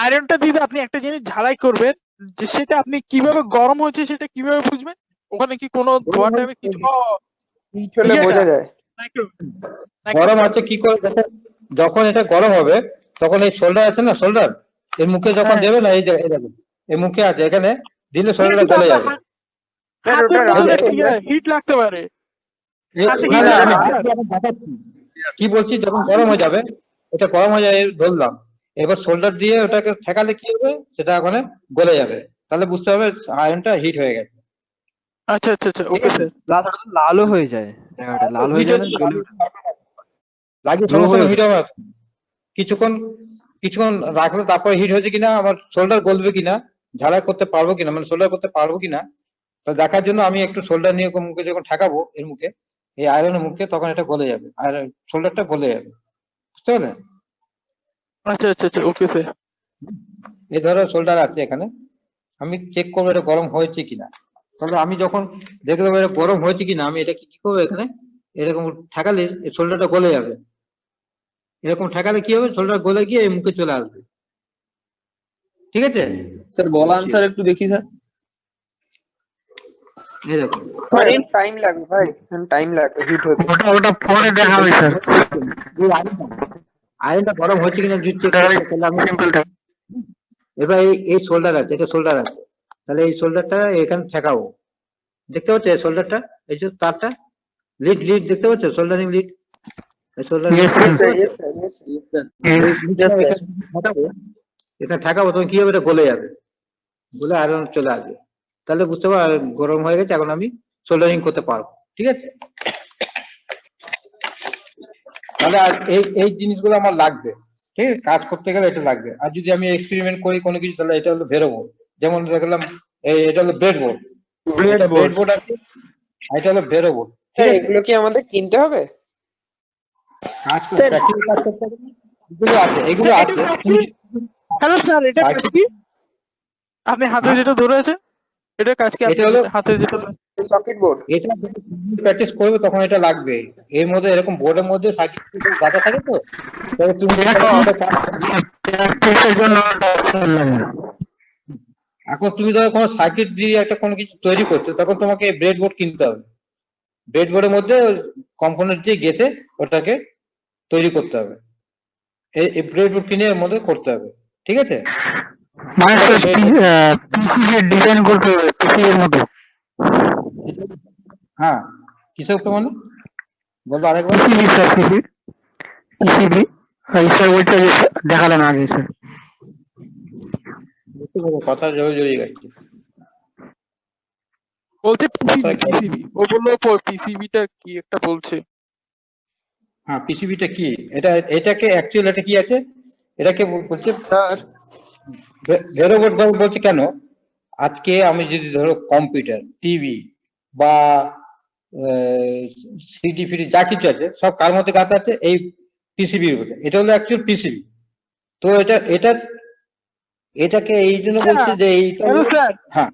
আয়রনটা দিয়ে আপনি একটা জিনিস ঝালাই করবেন, যে সেটা আপনি কিভাবে গরম হয়েছে সেটা কিভাবে বুঝবেন? ওখানে কি কোনো ধোয়া টাইপের কিছু হিট হলে ইয়েটা? বোঝা যায়। গরম আছে কি করে, যখন এটা গরম হবে তখন এই শোল্ডার আছে না, শোল্ডার এর মুখে যখন হ্যাঁ। দেবে না, এই যে এই দেখুন, এই মুখে আছে, এখানে দিলে শোল্ডারটা গলে যাবে। স্যার ওটা হিট লাগতে পারে। আচ্ছা, না, না, আমি স্যার। দেখাচ্ছি। কি বলছি, যখন গরম হয়ে যাবে, এটা গরম হয়ে যায় ধরলাম, এবার শোল্ডার দিয়ে ওটাকে ঠেকালে কি হবে, সেটা ওখানে গলে যাবে, তাহলে বুঝতে হবে আয়রনটা হিট হয়ে গেছে। আচ্ছা আচ্ছা আচ্ছা, ওকে স্যার। লালও হয়ে যায়, জায়গাটা লাল হয়ে যায় না, জ্বলে ওঠে। লাগিয়ে Low সঙ্গে হয়ে সঙ্গে হিট হবে না। কিছুক্ষণ কিছুক্ষণ রাখলে তারপরে হিট হয়েছে কিনা, আমার শোল্ডার গলবে কিনা, ঝালাই করতে পারবো কিনা, মানে শোল্ডার করতে পারবো কিনা, তো দেখার জন্য আমি একটু শোল্ডার নিয়ে মুখে যখন ঠেকাবো এর মুখে, এই আয়রনের মুখে, তখন এটা গলে যাবে, আর শোল্ডারটা গলে যাবে, বুঝতে পারলেন? আচ্ছা আচ্ছা আচ্ছা, ওকে স্যার। এই ধরো শোল্ডার আছে এখানে, আমি চেক করবো এটা গরম হয়েছে কিনা, তাহলে আমি যখন দেখে দেবো এটা গরম হয়েছে কিনা, আমি এটা কি করবো, এখানে এরকম ঠেকালে এই শোল্ডারটা গলে যাবে, এরকম ঠেকালে কি হবে, শোল্ডার গলে গিয়ে এই মুখে চলে আসবে, ঠিক আছে। স্যার বল আনসার একটু দেখি স্যার। এই দেখো, টাইম লাগে ভাই, টাইম লাগে হিট হতে। ওটা পরে দেখাবে স্যার। আয়রনটা গরম হচ্ছে কিনা যদি চেক করতে, তাহলে আমি এবার এই শোল্ডার আছে, এটা শোল্ডার আছে, তাহলে এই শোল্ডারটা এখানে ঠেকাবো, দেখতে পাচ্ছ এই শোল্ডারটা, এই যে তারটা, লিড লিড দেখতে পাচ্ছ, সোল্ডারিং লিড, এই সোল্ডারিং Yes, sir. এখানে ঠেকাবো, তখন কি হবে, এটা গলে যাবে, গলে আয়রন চলে আসবে, তাহলে বুঝতে পারো গরম হয়ে গেছে, এখন আমি সোল্ডারিং করতে পারবো, ঠিক আছে। তাহলে আর এই জিনিসগুলো আমার লাগবে, ঠিক আছে, কাজ করতে গেলে এটা লাগবে। আর যদি আমি এক্সপেরিমেন্ট করি কোনো কিছু, তাহলে এটা হলো বেরোবো, যেমন দেখলাম এটা হলো ব্রেডবোর্ড, ব্রেডবোর্ড আছে, আর এটা হলো বেরোবোর্ড, ঠিক আছে। এগুলো কি আমাদের কিনতে হবে? practical কাজ করতে গেলে এগুলো আছে। হ্যালো স্যার, এটা কাজ কি? আপনি হাতে যেটা ধরে আছেন, এটা কাজ কি? এটা হলো হাতে যেটা সকেট বোর্ড। এটা প্র্যাকটিস করবে তখন এটা লাগবে, এর মধ্যে এরকম বোর্ডের মধ্যে সার্কিট গাঁথা থাকে, তো তবে তুমি প্র্যাকটিসের জন্য ওটা লাগে। এখন তুমি ধরো কোনো সার্কিট দিয়ে একটা কোনো কিছু তৈরি করছো, তখন তোমাকে ব্রেডবোর্ড কিনতে হবে, ব্রেডবোর্ডের মধ্যে কম্পোনেন্ট দিয়ে গেঁথে ওটাকে তৈরি করতে হবে, এই ব্রেডবোর্ড কিনে এর মধ্যে করতে হবে, ঠিক আছে। মানে পিসিবি ডিজাইন করতে হবে পিসিবির মতো। হ্যাঁ, কিসব তো মানে বলবো আরেকবার। পিসিবি স্যার, পিসিবি স্যার বলছে যে দেখালেন আগে স্যার। বুঝতে পারবো, কথা জড়িয়ে গেছে। বলছে পিসিবি, ও বললো পিসিবিটা কি একটা বলছে। হ্যাঁ, পিসিবিটা কি, এটাকে অ্যাকচুয়াল এটা কি আছে, এটাকে বলছে স্যার ভেরোবোর্ড বলছে কেন, আজকে আমি যদি ধরো কম্পিউটার, টিভি বা সিডি ফিডি যা কিছু আছে সব কার মধ্যে গাঁথা আছে, এই পিসিবির মধ্যে, এটা হলো অ্যাকচুয়াল পিসিবি। তো এটাকে এই জন্য বলছে যে এইটা হ্যালো স্যার, হ্যাঁ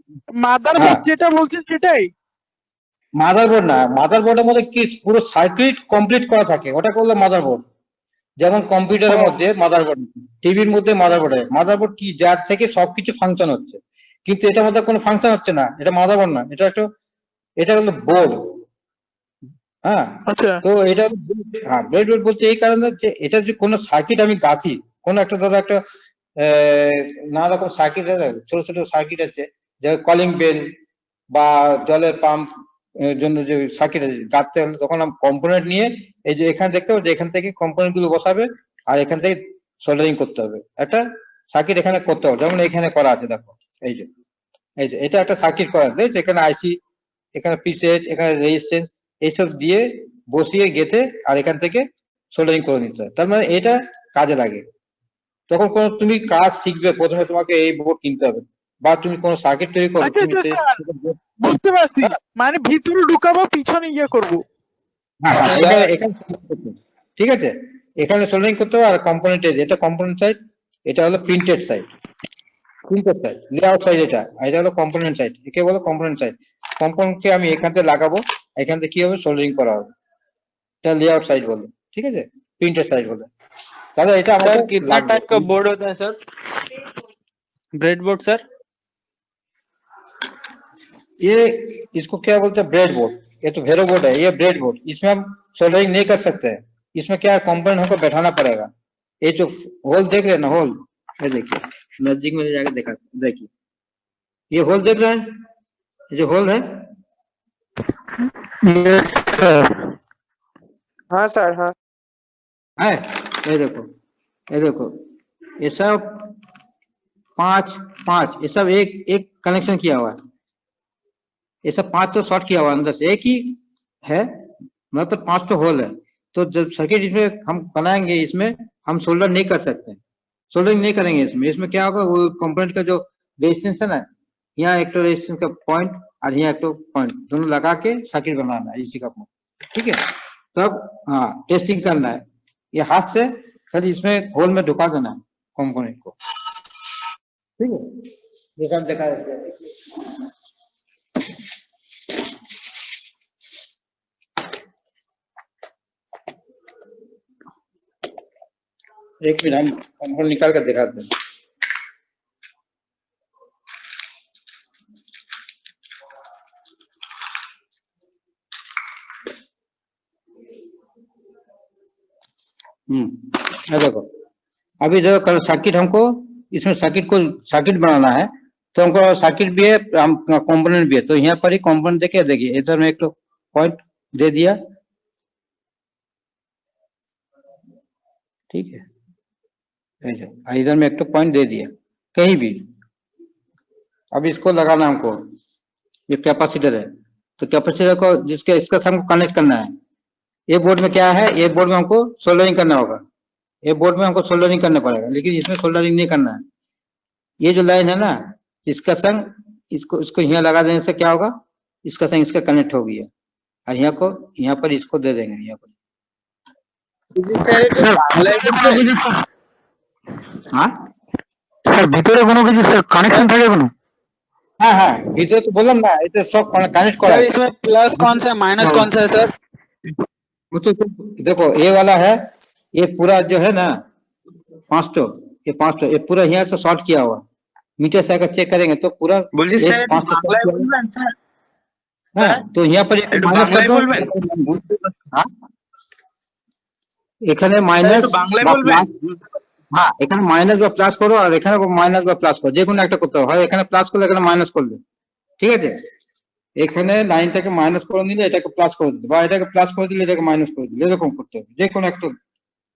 মাদারবোর্ড যেটা বলছেন সেটাই। মাদারবোর্ড না, মাদারবোর্ডের মধ্যে কি পুরো সার্কিট কমপ্লিট করা থাকে, ওটা করলো মাদারবোর্ড। যেমন কম্পিউটারের মধ্যে মাদারবোর্ড, টিভির মধ্যে মাদারবোর্ড কি, যার থেকে সবকিছু ফাংশন হচ্ছে, কিন্তু এটার মধ্যে কোনো ফাংশন হচ্ছে না, এটা মাদারবোর্ড না, এটা হলো বোর্ড। হ্যাঁ, আচ্ছা তো এটা হ্যাঁ ব্রেডবোর্ড বলছে এই কারণে যে এটা যে কোনো সার্কিট আমি গাঁথি, কোনো একটা ধরো একটা নানা রকম সার্কিট আছে, ছোট ছোট সার্কিট আছে, যে কলিং বেল বা জলের পাম্প জন্য যে সার্কিট আছে গাঁথতে হলে, তখন আমি কম্পোনেন্ট নিয়ে এই যে এখানে দেখতে পাবো যে এখান থেকে কম্পোনেন্ট গুলো বসাবে, আর এখান থেকে সোল্ডারিং করতে হবে, একটা সার্কিট এখানে করতে হবে, যেমন এখানে করা আছে দেখো, এই যে এটা একটা সার্কিট করা আছে, এখানে আইসি, এখানে প্রিসেট, এখানে রেজিস্ট্যান্স, এইসব দিয়ে বসিয়ে গেঁথে আর এখান থেকে সোল্ডারিং করে নিতে হয়, তার মানে এটা কাজে লাগে। তখন তুমি কাজ শিখবে, প্রথমে তোমাকে এই বোর্ড কিনতে হবে, বা তুমি কোনো সার্কিট তৈরি করো আচ্ছা তুমি আচ্ছা স্যার, বুঝতে পারছি, মানে ভিতরে ঢুকাবো পিছনে ইয়ে করবো। হ্যাঁ হ্যাঁ এখানে ঠিক আছে, এখানে সোল্ডারিং করতে হবে। আর কম্পোনেন্ট এটা কম্পোনেন্ট সাইড, এটা হলো printed side, printed side layout side এটা, আর এটা হলো কম্পোনেন্ট সাইড, একে বলো কম্পোনেন্ট সাইড। কম্পোনেন্টকে আমি এখান থেকে লাগাবো, এখান থেকে কি হবে সোল্ডারিং করা হবে, এটা লেআউট সাইড বলে, ঠিক আছে, প্রিন্টেড সাইড বলে। তাহলে এটা सर আমাদের कितना टाइप का बोर्ड होता है सर? Bread board sir? ये इसको क्या बोलते हैं, ब्रेड बोर्ड। ये तो भेरो बोर्ड है, ये ब्रेड बोर्ड। इसमें हम सोल्डरिंग नहीं कर सकते हैं, इसमें क्या है कंपोनेंट हमको बैठाना पड़ेगा। ये जो होल देख रहे हैं ना, होल, ये देखिए नजदीक में जाकर देखा, देखिए ये होल देख रहे हैं, ये जो होल है, यस सर। हाँ सर हाँ है ये देखो, ये देखो, ये सब 5 ये सब एक एक कनेक्शन किया हुआ है, ये सब 5 तो शॉर्ट किया हुआ है, अंदर से एक ही है, मतलब 5 तो होल है। तो जब सर्किट इसमें हम बनाएंगे, इसमें हम सोल्डर नहीं कर सकते, सोल्डरिंग नहीं करेंगे इसमें। इसमें क्या होगा, वो कंपोनेंट का जो रेजिस्टेंस है ना, यहाँ एक तो रेजिस्टेंस का पॉइंट और यहाँ एक तो पॉइंट, दोनों लगा के सर्किट बनाना है इसी का पॉइंट, ठीक है। तब हाँ टेस्टिंग करना है, ये हाथ से खाली इसमें होल में ढुका देना है कंपोनेंट को, ठीक है। ये सब देखा जाता है। एक मिनट हम कंपोनेंट निकाल कर दिखाते हैं। ये देखो, अभी देखो सर्किट हमको इसमें सर्किट बनाना है, तो हमको सर्किट भी है, हम कंपोनेंट भी है। तो यहाँ पर ही कंपोनेंट देखे, देखिए इधर में एक तो पॉइंट दे दिया, ठीक है, इधर में एक तो पॉइंट दे दिया कहीं भी। अब इसको लगाना हमको, ये कैपेसिटर है, तो कैपेसिटर को जिसके इसका से हमको कनेक्ट करना है। ये बोर्ड में क्या है, ये बोर्ड में हमको सोल्डरिंग करना होगा, ये बोर्ड में हमको सोल्डरिंग करना पड़ेगा, लेकिन इसमें सोल्डरिंग नहीं करना है। ये जो लाइन है ना, इसका संग इसको यहाँ लगा देने से क्या होगा, इसका संग इसका कनेक्ट हो गया, और यहाँ को यहाँ पर इसको दे देंगे, यहाँ पर। हाँ স্যার ভিতরে কোনো কিছু কানেকশন থাকে কোনো? हाँ हाँ ভিতরে তো বললাম না, এটা সব কানেক্ট করা सर है। इसमें प्लस कौन सा है माइनस कौन सा है सर? वो तो देखो ये वाला है, ये पूरा जो है ना 5 ये पूरा यहाँ से शॉर्ट किया हुआ, मीटर से अगर चेक करेंगे तो पूरा বলছি एक স্যার একটু 5 বাংলায় বলবেন স্যার? हाँ, तो यहाँ पर একটু माइनस कर বাংলায় दो, বলবেন? हाँ এখানে স্যার মাইনাস একটু বাংলায় বলবেন? হ্যাঁ এখানে মাইনাস বা প্লাস করো, আর এখানে মাইনাস বা প্লাস করো, যে কোনো একটা করতে হবে, হয় এখানে প্লাস করলে এখানে মাইনাস করলে, ঠিক আছে। এখানে লাইনটাকে মাইনাস করে নিলে এটাকে প্লাস করে দিলে, বা এটাকে প্লাস করে দিলে এটাকে মাইনাস করে দিলে, এরকম করতে হবে যে কোনো একটা।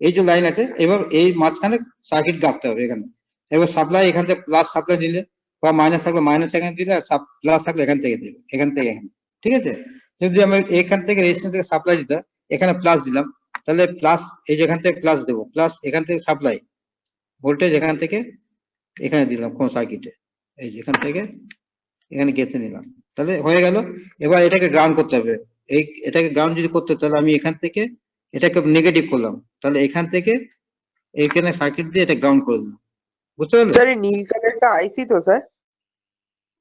এই যে লাইন আছে, এবার এই মাঝখানে সার্কিট গাঁথতে হবে এখানে। এবার সাপ্লাই এখান থেকে প্লাস সাপ্লাই দিলে, বা মাইনাস থাকলে মাইনাস এখানে দিলে, আর প্লাস থাকলে এখান থেকে দিলে, এখান থেকে এখানে, ঠিক আছে। যদি আমি এখান থেকে রেজিস্ট্যান্স থেকে সাপ্লাই দিতাম, এখানে প্লাস দিলাম, তাহলে প্লাস এই যে এখান থেকে প্লাস দেবো, প্লাস এখান থেকে সাপ্লাই ভোল্টেজ এখান থেকে এখানে দিলাম কোন সার্কিটে, এই যে এখান থেকে এখানে গেঁথে নিলাম, তাহলে হয়ে গেল। এবার এটাকে গ্রাউন্ড করতে হবে, এটাকে গ্রাউন্ড যদি করতে, তাহলে আমি এখান থেকে এটাকে নেগেটিভ করলাম, তাহলে এখান থেকে এখানে সার্কিট দিয়ে এটা গ্রাউন্ড করে দিলাম, বুঝতে পারলে? স্যার এই নীল কালারটা আইসি তো স্যার?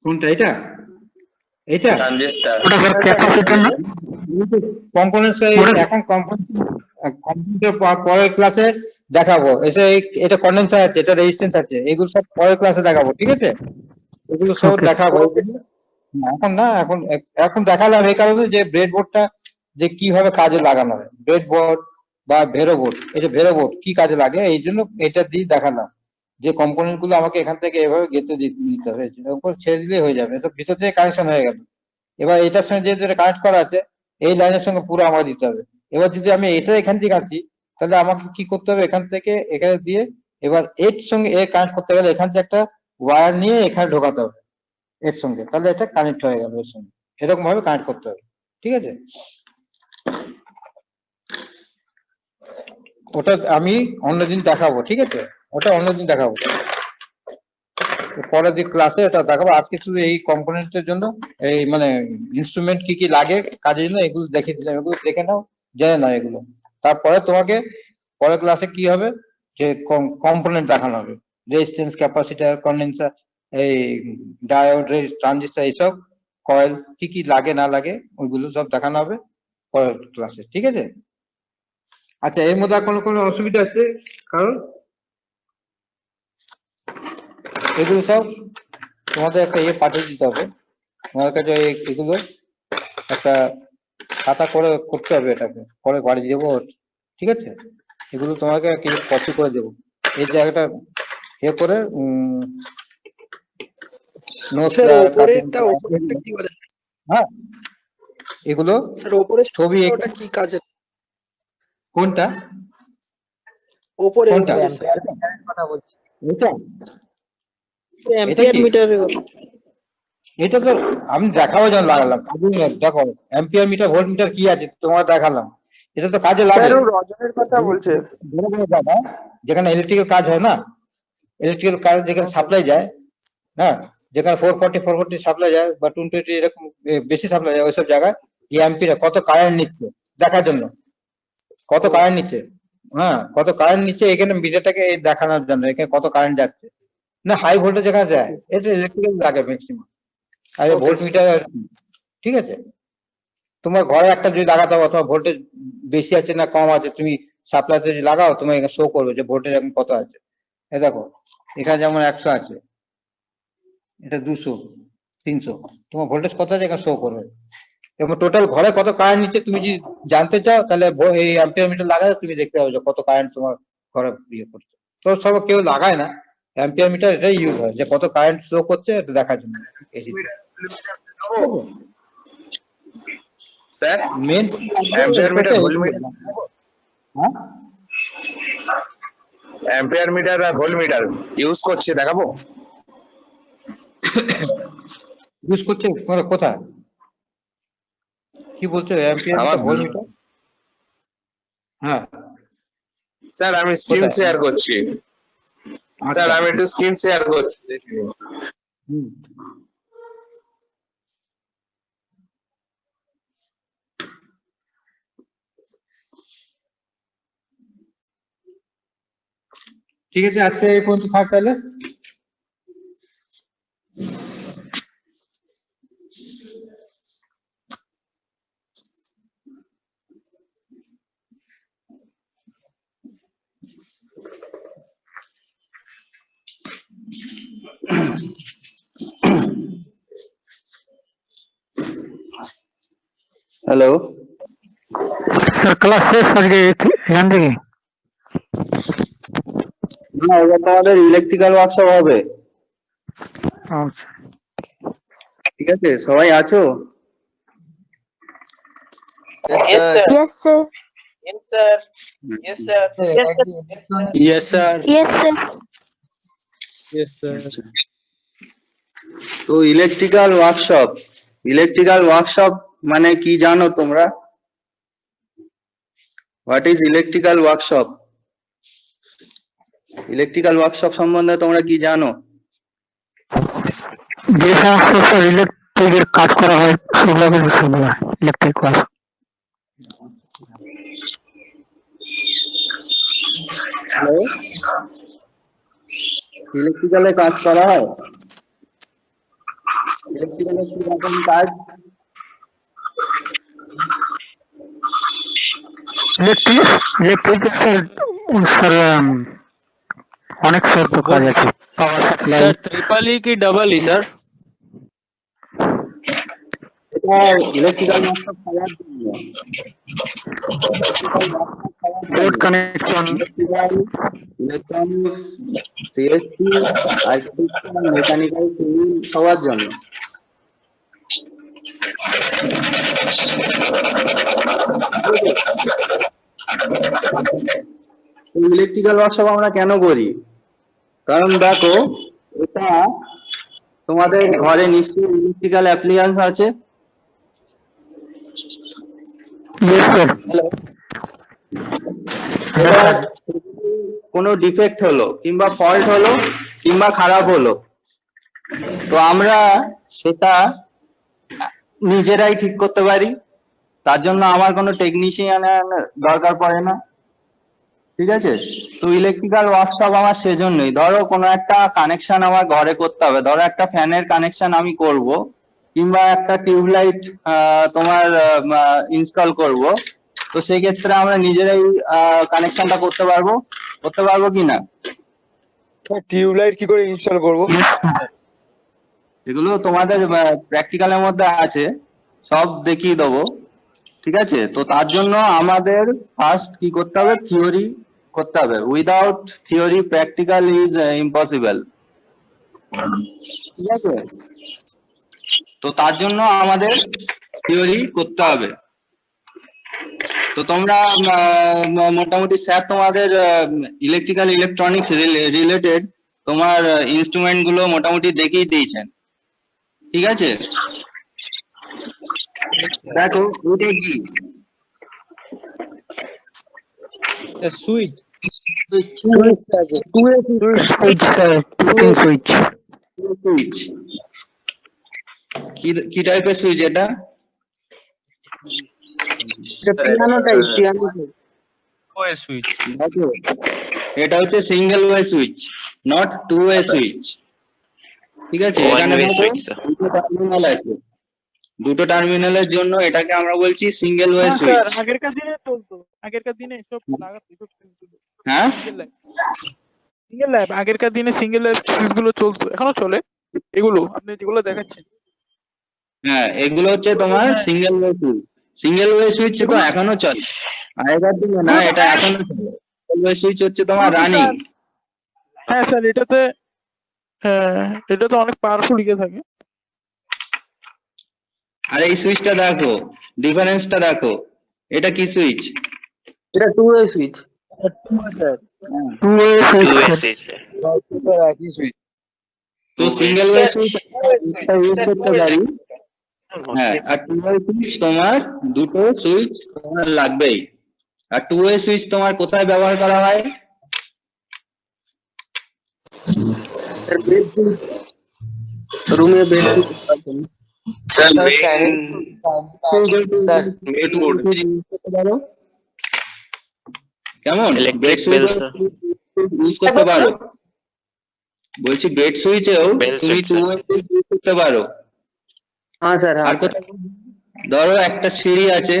কোনটা, এটা এটা ট্রানজিস্টর। ওটা স্যার ক্যাপাসিটর না? কম্পোনেন্টস এখন কম্পিউটার পরের ক্লাসে দেখাবো। এসে এটা কন্ডেন্সার আছে, এটা রেজিস্ট্যান্স আছে, এগুলো সব পরের ক্লাসে দেখাবো, ঠিক আছে। এগুলো সব Okay, দেখাবো এখন না, এখন দেখালাম এই কারণে যে ব্রেড বোর্ডটা যে কিভাবে কাজে লাগানো হয়, ব্রেড বোর্ড বা ভেরো বোর্ড, এই যে ভেরো বোর্ড কি কাজে লাগে, এই জন্য এটা দিয়ে দেখালাম যে কম্পোনেন্ট গুলো আমাকে এখান থেকে এভাবে গেঁথে নিতে হবে, উপর ছেড়ে দিলেই হয়ে যাবে, তো ভিতর থেকে কানেকশন হয়ে গেল। এবার এটার সঙ্গে যেহেতু এটা কানেক্ট করা আছে, এই লাইনের সঙ্গে পুরো আমাকে দিতে হবে। এবার যদি আমি এটা এখান থেকে আছি, তাহলে আমাকে কি করতে হবে, এখান থেকে এখানে দিয়ে, এবার এর সঙ্গে এ কানেক্ট করতে গেলে এখান থেকে একটা ওয়্যার নিয়ে এখানে ঢোকাতে হবে এর সঙ্গে, তাহলে এটা কানেক্ট হয়ে গেল এর সঙ্গে, এরকম ভাবে কানেক্ট করতে হবে, ঠিক আছে। ওটা আমি অন্যদিন দেখাবো, ঠিক আছে, ওটা অন্যদিন দেখাবো। পরের দিন ক্লাসে এটা দেখাবো। আজকে শুধু এই কম্পোনেন্টের জন্য এই মানে ইনস্ট্রুমেন্ট কি কি লাগে কাজের জন্য এগুলো দেখিয়ে দিলাম, এগুলো দেখে নাও, জেনে নাও এগুলো। তারপরে তোমাকে পরের ক্লাসে কি হবে যে কম্পোনেন্ট দেখানো হবে, রেজিস্ট্যান্স, ক্যাপাসিটর, কন্ডেন্সার, এই ডায়োড, ট্রানজিস্টর, এইসব কয়েল কি কি লাগে না লাগে ওইগুলো সব দেখানো হবে পরের ক্লাসে, ঠিক আছে? আচ্ছা, এর মধ্যে আর কোনো অসুবিধা আছে কারণ? এগুলো সব তোমাদের একটা পাঠিয়ে দিতে হবে, তোমাদের কাছে এগুলো একটা খাতা করে করতে হবে, এটাকে পরে বাড়ি দেবো, ঠিক আছে? এগুলো তোমাকে কিছু কপি করে দেবো, এই জায়গাটা করে হ্যাঁ, এগুলো ছবি কি কাজে? কোনটা ওপরে কোনটা কথা বলছি, এটা অ্যাম্পিয়ার মিটার। এটা তো আমি দেখাবো যখন লাগালাম, দেখো অ্যাম্পিয়ার মিটার, ভোল্ট মিটার কি আছে তোমার দেখালাম, এটা তো কাজে লাগে। রজনের কথা বলছে, যেখানে ইলেকট্রিক্যাল কাজ হয় না, ইলেকট্রিক্যাল কাজ যেখানে সাপ্লাই যায়, হ্যাঁ, যেখানে 440 সাপ্লাই যায় বা 220 এরকম বেশি সাপ্লাই যায়, ওইসব জায়গায় এই অ্যাম্পিয়ার কত কারেন্ট নিচ্ছে দেখার জন্য, কত কারেন্ট নিচ্ছে, হ্যাঁ কত কারেন্ট নিচ্ছে এখানে মিটারটাকে দেখানোর জন্য, এখানে কত কারেন্ট যাচ্ছে না, হাই ভোল্টেজ যেখানে যায় এটা ইলেকট্রিক্যাল লাগে ম্যাক্সিমাম, আর ভোল্ট মিটার, ঠিক আছে? তোমার ঘরে একটা যদি লাগাতে হবে, তোমার ভোল্টেজ বেশি আছে না কম আছে, তুমি সাপ্লাইতে যদি লাগাও তোমার এখানে শো করবে যে ভোল্টেজ এখন কত আছে। এই দেখো এখানে যেমন 100 আছে, এটা 200, 300, তোমার ভোল্টেজ কত আছে এখানে শো করবে। এবং টোটাল ঘরে কত কারেন্ট নিচ্ছে তুমি যদি জানতে চাও তাহলে এই অ্যাম্পিয়ার মিটার লাগালে তুমি দেখতে পাবে যে কত কারেন্ট তোমার ঘরে ইয়ে করছে। তো সব কেউ লাগায় না, অ্যাম্পিয়ার মিটার এটাই ইউজ হয় যে কত কারেন্ট শো করছে এটা দেখার জন্য। Sir main ampere meter, volt meter, হ্যাঁ অ্যাম্পিয়ার মিটার আর ভোল্ট মিটার ইউজ করছে দেখাবো। ইউজ করছে কোথায় কি বলছো? Ampere meter, volt meter? হ্যাঁ স্যার আমি স্ক্রিন কোথায়? শেয়ার করছি, স্যার আমি একটু স্ক্রিন শেয়ার করছি। হুম। ঠিক আছে, আজকে এই পর্যন্ত থাক তাহলে। হ্যালো স্যার, ক্লাস শেষ আজকে এখান থেকে? না, এবার তোমাদের ইলেকট্রিক্যাল ওয়ার্কশপ হবে, আচ্ছা, ঠিক আছে? সবাই আছো? Yes, sir. Yes, sir. Yes, sir. Yes, sir. Yes, sir. Yes, sir. Yes, sir. Yes, sir. তো ইলেকট্রিক্যাল ওয়ার্কশপ মানে কি জানো তোমরা? What is electrical workshop? Electrical workshop সম্বন্ধে তোমরা কি জানো? যে সমস্ত স্যার ইলেকট্রিকের কাজ করা হয় সেগুলোকে বলা হয় ইলেকট্রিক ওয়ার্ক। হ্যালো, ইলেকট্রিক্যালে কাজ করা হয়? ইলেকট্রিক্যালে কি রকম কাজ? ইলেকট্রিক স্যার অনেক স্যার তো কাজ আছে, power supply. Sir, triple E की double E, sir? এটা ইলেকট্রিক্যাল ওয়ার্কশপ করার জন্য board connection, electronics, CSC, architecture, mechanical, civil সবার জন্য। ইলেকট্রিক্যাল ওয়ার্কশপ আমরা কেন করি? কারণ দেখো, এটা তোমাদের ঘরে নিশ্চয়ই ইলেকট্রিক্যাল অ্যাপ্লিয়েন্স আছে। কোনো ডিফেক্ট হলো কিংবা ফল্ট হলো কিংবা খারাপ হলো, তো আমরা সেটা নিজেরাই ঠিক করতে পারি, তার জন্য আমার কোনো টেকনিশিয়ানের দরকার পড়ে না। ঠিক আছে, তো ইলেকট্রিক্যাল ওয়ার্কশপ আমার সেজন্যই, ধরো কোনো একটা কানেকশন আমার ঘরে করতে হবে, ধরো একটা ফ্যানের কানেকশন আমি করব, কিংবা একটা টিউবলাইট তোমার ইনস্টল করব, তো সেই ক্ষেত্রে আমরা নিজেরাই কানেকশনটা করতে পারবো কি না? টিউবলাইট কি করে ইনস্টল করবো? এগুলো তোমাদের প্র্যাকটিক্যালের মধ্যে আছে, সব দেখিয়ে দেবো। ঠিক আছে, তো তার জন্য আমাদের ফার্স্ট কি করতে হবে, থিওরি করতে হবে। Without theory practical is impossible. ঠিক আছে, তো তার জন্য আমাদের থিওরি করতে হবে। তো তোমরা মোটামুটি স্যার তোমাদের ইলেকট্রিক্যাল ইলেকট্রনিক্স রিলেটেড তোমার ইনস্ট্রুমেন্ট গুলো মোটামুটি দেখিয়ে দিয়েছেন। ঠিক আছে, দেখো এটা কি, switch. Switch sir, putting switch. Switch কি টাইপের সুইচ এটা? Piano type, piano type. Switch. দেখো এটা হচ্ছে single way switch, not two way switch. ঠিক আছে, এখানে দুটো টার্মিনাল আছে, দুটো টার্মিনালের জন্য এটাকে আমরা বলছি সিঙ্গেল ওয়ে হ্যাঁ সুইচ। স্যার, আগেরকার দিনে চলতো, আগেরকার দিনে এসব লাগাতো, এসব হ্যাঁ, সিঙ্গেল ল্যাব, আগেরকার দিনে সিঙ্গেল ল্যাব সুইচ গুলো চলতো, এখনো চলে এগুলো আপনি যেগুলো দেখাচ্ছেন। হ্যাঁ, এগুলো হচ্ছে তোমার single way switch. Single way switch তো এখনো চলে, আগেকার দিনে না, এটা এখনো চলে। সিঙ্গেল ওয়ে সুইচ হচ্ছে তোমার রানিং। হ্যাঁ স্যার, এটাতে এটাতে অনেক পাওয়ারফুল ইয়ে থাকে। আর এই সুইচটা দেখো, ডিফারেন্সটা দেখো, এটা কি সুইচ? এটা two way switch. Two way switch. Sir একই সুইচ। তো সিঙ্গেল ওয়ে সুইচ ইউজ করতে পারি, হ্যাঁ, আর টু ওয়ে সুইচ তোমার দুটো সুইচ তোমার লাগবেই। আর টু ওয়ে সুইচ তোমার কোথায় ব্যবহার করা হয়? রুমে বেড কেমন বেড সুইচ ইউজ করতে পারো? বলছি বেড সুইচেও তুমি টু ওয়ে সুইচ ইউজ করতে পারো। হ্যাঁ স্যার। আর কোথায়, ধরো একটা সিঁড়ি আছে,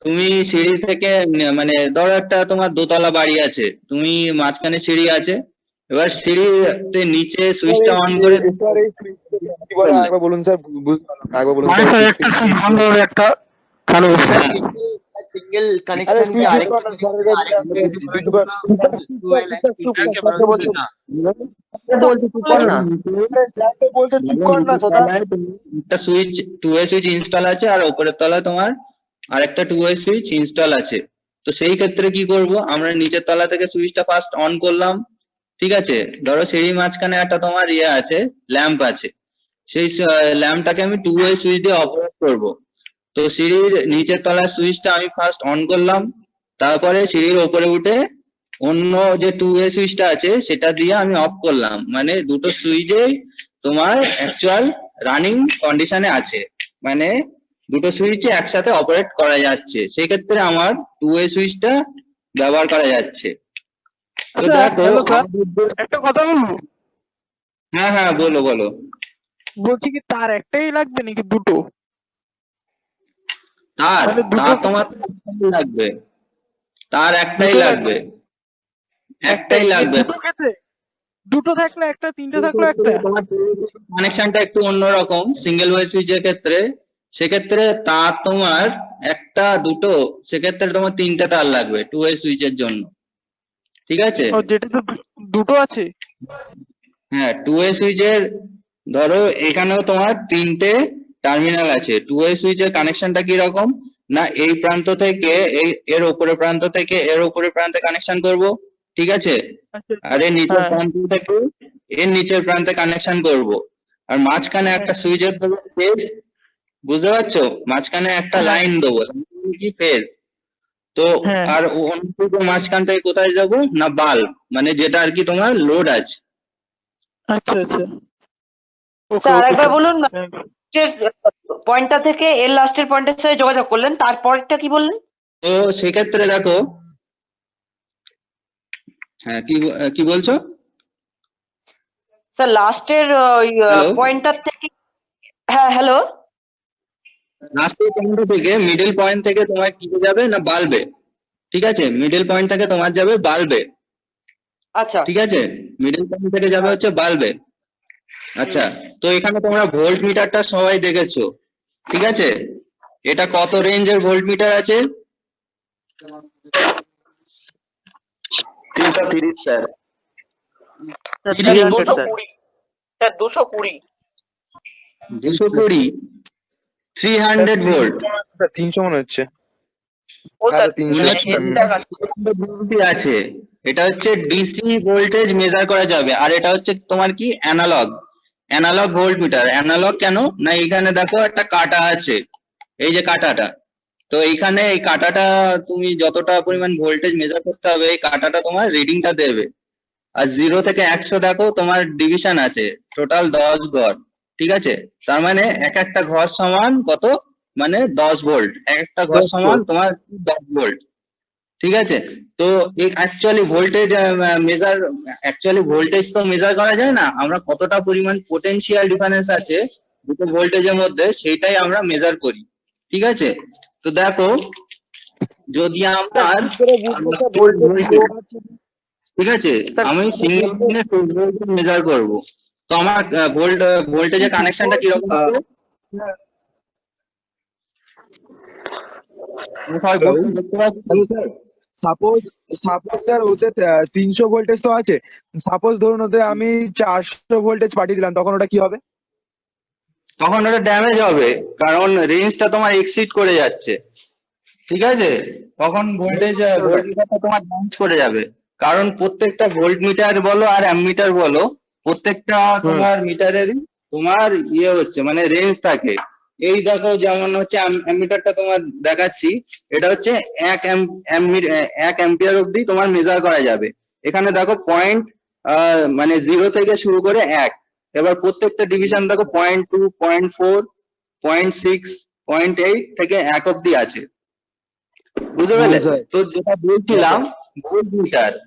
তুমি সিঁড়ি থেকে মানে ধরো একটা তোমার দোতলা বাড়ি আছে, তুমি মাঝখানে সিঁড়ি আছে, এবার সিঁড়িতে নিচে সুইচটা অন করে স্যার এই সুইচ কি বলে একবার বলুন স্যার, একবার বলুন মানে স্যার একটা সুইচ বন্ধ করে একটা চালু করতে হবে। সিঙ্গেল কানেকশন কি আরেকটা একটা switch two way switch install আছে, আর উপরের তলায় তোমার আরেকটা টু ওয়ে সুইচ ইনস্টল আছে। তো সেই ক্ষেত্রে কি করব, আমরা নিচের তলা থেকে সুইচটা ফার্স্ট অন করলাম। ঠিক আছে, ধরো সিঁড়ি মাঝখানে একটা তোমার ইয়ে আছে, ল্যাম্প আছে, সেই ল্যাম্পটাকে আমি টু ওয়ে সুইচ দিয়ে অপারেট করব। তো সিঁড়ির নিচের তলার সুইচটা আমি ফার্স্ট অন করলাম, তারপরে সিঁড়ির উপরে উঠে অন্য যে টু ওয়ে সুইচটা আছে সেটা দিয়ে আমি অফ করলাম, মানে দুটো সুইচেই তোমার অ্যাকচুয়াল রানিং কন্ডিশনে আছে, মানে দুটো সুইচে একসাথে অপারেট করা যাচ্ছে, সেই ক্ষেত্রে আমার টু ওয়ে সুইচটা ব্যবহার করা যাচ্ছে। তো দেখো, একটা কথা বলবো? হ্যাঁ হ্যাঁ বলো বলো। বলছি কি তার একটাই লাগবে নাকি দুটো? তার মানে দুটো তার তোমার লাগবে, তার একটাই লাগবে, একটাই লাগবে। দুটো ক্ষেত্রে দুটো থাকলে একটা, তিনটে থাকলে একটা। কানেকশনটা একটু অন্যরকম সিঙ্গেল ওয়ে সুইচের ক্ষেত্রে, সেক্ষেত্রে তার তোমার একটা দুটো, সেক্ষেত্রে তোমার তিনটে তার লাগবে টু ওয়ে সুইচের জন্য। ঠিক আছে, যেটা তো দুটো আছে। হ্যাঁ, টু ওয়ে সুইচের ধরো এখানেও তোমার তিনটে টার্মিনাল আছে। টু ওয়ে সুইচের কানেকশনটা কি রকম না, এই প্রান্ত থেকে এর উপরের প্রান্ত থেকে এর উপরের প্রান্তে কানেকশন করব। ঠিক আছে, আর এর নিচের প্রান্ত থেকে এর নিচের প্রান্তে কানেকশন করব, আর মাঝখানে একটা সুইচের দেবো ফেজ, বুঝতে পারছো, মাঝখানে একটা লাইন দেবো কি ফেজ। তো আর অন্য মাঝখান থেকে কোথায় যাব না, বাল্ব, মানে যেটা আর কি তোমার লোড আছে। আচ্ছা আচ্ছা। ওকে ওকে আরেকবার স্যার বলুন, পয়েন্টটা থেকে এর লাস্টের পয়েন্টের সাথে যোগাযোগ করলেন, তারপরটা কি বললেন? তো সেক্ষেত্রে দেখো, হ্যাঁ কি বলছো? স্যার লাস্টের ওই হ্যালো, পয়েন্টটার থেকে, হ্যাঁ হ্যালো, লাস্টের পয়েন্ট থেকে মিডল পয়েন্ট থেকে তোমার কি যাবে না বাল্বে, ঠিক আছে? মিডল পয়েন্ট থেকে তোমার যাবে বাল্বে, আচ্ছা ঠিক আছে? মিডল পয়েন্ট থেকে যাবে হচ্ছে বাল্বে। আচ্ছা, তো এখানে তোমরা ভোল্ট মিটারটা সবাই দেখেছো, ঠিক আছে? এটা কত রেঞ্জের ভোল্ট মিটার আছে? 330 স্যার। 220 স্যার 220 220 300 ভোল্ট 300 মনে হচ্ছে। ও স্যার 300 আছে। এটা হচ্ছে ডিসি ভোল্টেজ মেজার করা যাবে, আর এটা হচ্ছে তোমার কি অ্যানালগ ভোল্ট মিটার। অ্যানালগ কেন না, এখানে দেখো একটা কাটা আছে, এই যে কাটাটা, তো এইখানে এই কাটাটা তুমি যতটা পরিমাণ ভোল্টেজ মেজার করতে হবে, এই কাটাটা তোমার রিডিংটা দেবে। আর 0 থেকে 100 দেখো তোমার ডিভিশন আছে, টোটাল 10 ঘর, ঠিক আছে? তার মানে এক একটা ঘর সমান কত, মানে 10 ভোল্ট, এক একটা ঘর সমান তোমার 10 ভোল্ট, ঠিক আছে? তো অ্যাকচুয়ালি ভোল্টেজ তো মেজার করা যায় না, আমরা কতটা পরিমাণ পোটেনশিয়াল ডিফারেন্স আছে দুটো ভোল্টেজের মধ্যে, সেইটাই আমরা মেজার করি, ঠিক আছে? তো দেখো, যদি আমার ঠিক আছে, আমি সিঙ্গেল লাইনে ফেজ ভোল্টেজ মেজার করব, তো আমার ভোল্টেজের কানেকশনটা কিরকম হবে? সবাই বলুন, দেখতে পাচ্ছি? হ্যালো স্যার, সাপোজ স্যার ওতে 300 ভোল্টেজ তো আছে, সাপোজ ধরুন ওতে আমি 400 ভোল্টেজ পাঠিয়ে দিলাম, তখন ওটা কি হবে? তখন ওটা ড্যামেজ হবে, কারণ রেঞ্জটা তোমার এক্সিড করে যাচ্ছে, ঠিক আছে? তখন ভোল্টেজটা তোমার ড্যামেজ করে যাবে, কারণ প্রত্যেকটা ভোল্ট মিটার বলো আর অ্যামমিটার বলো, প্রত্যেকটা তোমার মিটারেরই তোমার ইয়ে হচ্ছে, মানে রেঞ্জ থাকে। এই দেখো, যেমন হচ্ছে অ্যামমিটারটা তোমার দেখাচ্ছি, এটা হচ্ছে 1 অ্যাম্পিয়ার অবধি তোমার মেজার করা যাবে। এখানে দেখো পয়েন্ট, মানে 0 থেকে শুরু করে 1, এবার প্রত্যেকটা ডিভিশন দেখো 0.2, 0.4, 0.6, 0.8 থেকে 1 অবধি আছে, বুঝতে পারলে? তো যেটা বলছিলাম,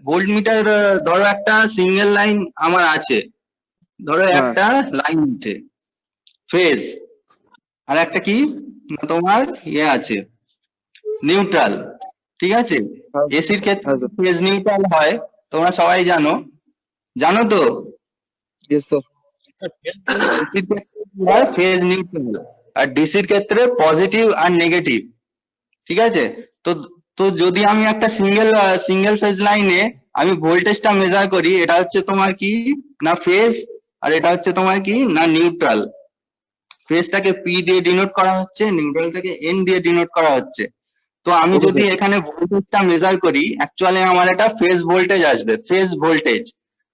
ভোল্ট মিটার ধরো একটা সিঙ্গেল লাইন আমার আছে, ধরো একটা লাইন আছে ফেজ, আর একটা কি না তোমার ইয়ে আছে নিউট্রাল, ঠিক আছে? এসির ক্ষেত্রে ফেজ নিউট্রাল হয়, তোমরা সবাই জানো তো? Yes sir. এসির ক্ষেত্রে ফেজ নিউট্রাল, আর ডিসির ক্ষেত্রে পজিটিভ আর নেগেটিভ, ঠিক আছে? তো তো যদি আমি একটা সিঙ্গেল ফেজ লাইনে আমি ভোল্টেজটা মেজার করি, এটা হচ্ছে তোমার কি না ফেজ, আর এটা হচ্ছে তোমার কি না নিউট্রাল। ফেজটাকে পি দিয়ে ডিনোট করা হচ্ছে, নিউট্রালটাকে এন দিয়ে ডিনোট করা হচ্ছে। তো আমি যদি এখানে ভোল্টেজটা মেজার করি, অ্যাকচুয়ালি আমার এটা ফেজ ভোল্টেজ আসবে, ফেজ ভোল্টেজ।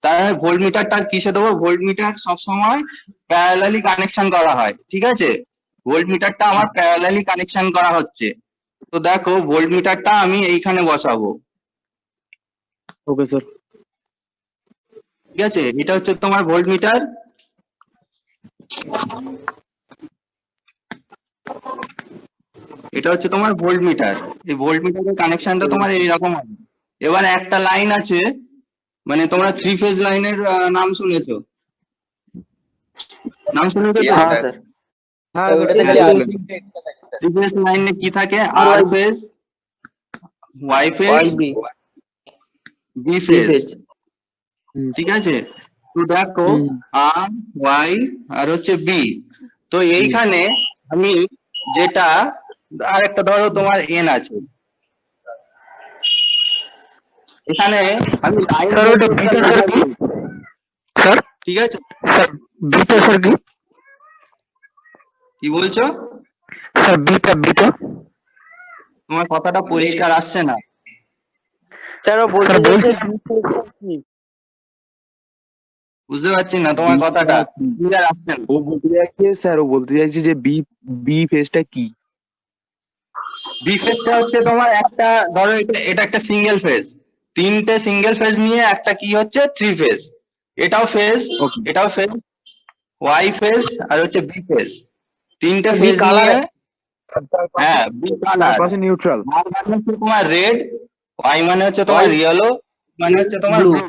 তাহলে ভোল্ট মিটারটা কিসে দেবো? ভোল্ট মিটার সবসময় প্যারালালি কানেকশন করা হয়, ঠিক আছে? ভোল্ট মিটারটা আমার প্যারালালি কানেকশন করা হচ্ছে, তো দেখো ভোল্ট মিটারটা আমি এইখানে বসাবো, ওকে স্যার। ঠিক আছে? এটা হচ্ছে তোমার ভোল্ট মিটার, এটা হচ্ছে তোমার ভোল্ট মিটার। এই ভোল্ট মিটারের কানেকশনটা তোমার এইরকম হবে। এবার একটা লাইন আছে, মানে তোমরা 3 ফেজ লাইনের নাম শুনেছো? হ্যাঁ থ্রি ফেজ লাইনে কি থাকে? R phase, Y phase, B phase, ঠিক আছে? তো দেখো আর ওয়াই আর হচ্ছে বি, তো এইখানে আমি যেটা, আর একটা ধরো তোমার এন আছে, এখানে আমি লাইন, স্যার ঠিক আছে? স্যার বিটা স্যার কি বলছো? স্যার বিটা তোমার কথাটা পরিষ্কার আসছে না স্যার, ও বলতে চাইছে বুঝতে পারছি না তোমার কথাটা ক্লিয়ার আসছে না। ও বলতে চাইছে স্যার, ও বলতে চাইছে যে বি ফেজটা কি? বি ফেজটা হচ্ছে তোমার একটা, ধরো এটা একটা সিঙ্গেল ফেজ, 3টে সিঙ্গেল ফেজ নিয়ে একটা কি হচ্ছে 3 ফেজ, এটাও ফেজ, এটাও ফেজ, ওয়াই ফেজ আর হচ্ছে বি ফেজ, তিনটে B ফেজ color নিয়ে, হ্যাঁ বি কালার, পাশে নিউট্রাল। আর মানে হচ্ছে তোমার রেড, ওয়াই মানে হচ্ছে তোমার White, ইয়েলো, মানে হচ্ছে তোমার blue. ব্লু।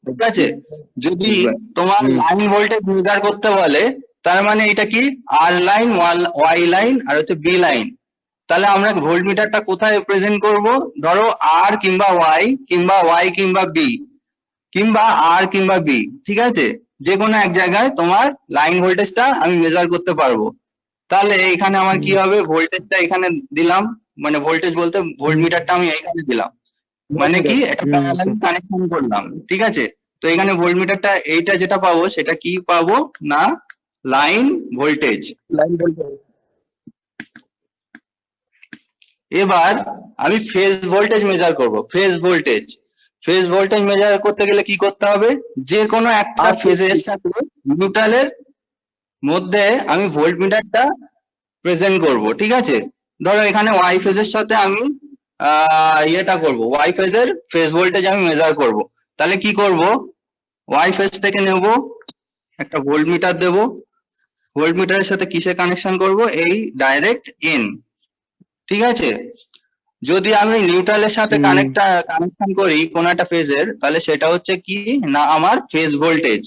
ঠিক আছে, যদি তোমার লাইন ভোল্টেজ মেজার করতে বলে, তার মানে এটা কি আর লাইন, ওয়াই লাইন আর হচ্ছে বি লাইন। তাহলে আমরা ভোল্টমিটারটা কোথায় প্রেজেন্ট করব? ধরো আর কিংবা ওয়াই কিংবা বি, কিংবা আর কিংবা বি, ঠিক আছে, যে কোনো এক জায়গায় তোমার লাইন ভোল্টেজটা আমি মেজার করতে পারবো। তাহলে এখানে আমার কি হবে, ভোল্টেজটা এখানে দিলাম, মানে ভোল্টেজ বলতে ভোল্টমিটারটা আমি এখানে দিলাম, মানে কি একটা প্যারালাল কানেকশন করলাম। ঠিক আছে, তো এখানে ভোল্টমিটারটা এইটা যেটা পাবো সেটা কি পাবো না, লাইন ভোল্টেজ। Line voltage. এবার আমি ফেজ ভোল্টেজ মেজার করব। ফেজ ভোল্টেজ মেজার করতে গেলে কি করতে হবে, যে কোনো একটা ফেজের সাথে নিউট্রালের মধ্যে আমি ভোল্টমিটারটা প্রেজেন্ট করব। ঠিক আছে, ধরো এখানে ওয়াই ফেজের সাথে আমি ইয়েটা করব, ওয়াই ফেজের ফেজ ভোল্টেজ আমি মেজার করব। তাহলে কি করব, ওয়াই ফেজ থেকে নেব একটা ভোল্টমিটার দেব, ভোল্টমিটারের সাথে কিসে কানেকশন করব, এই ডাইরেক্ট ইন। ঠিক আছে, যদি আমি নিউট্রালের সাথে কানেকশন করি কোন একটা ফেজের, তাহলে সেটা হচ্ছে কি না আমার ফেজ ভোল্টেজ।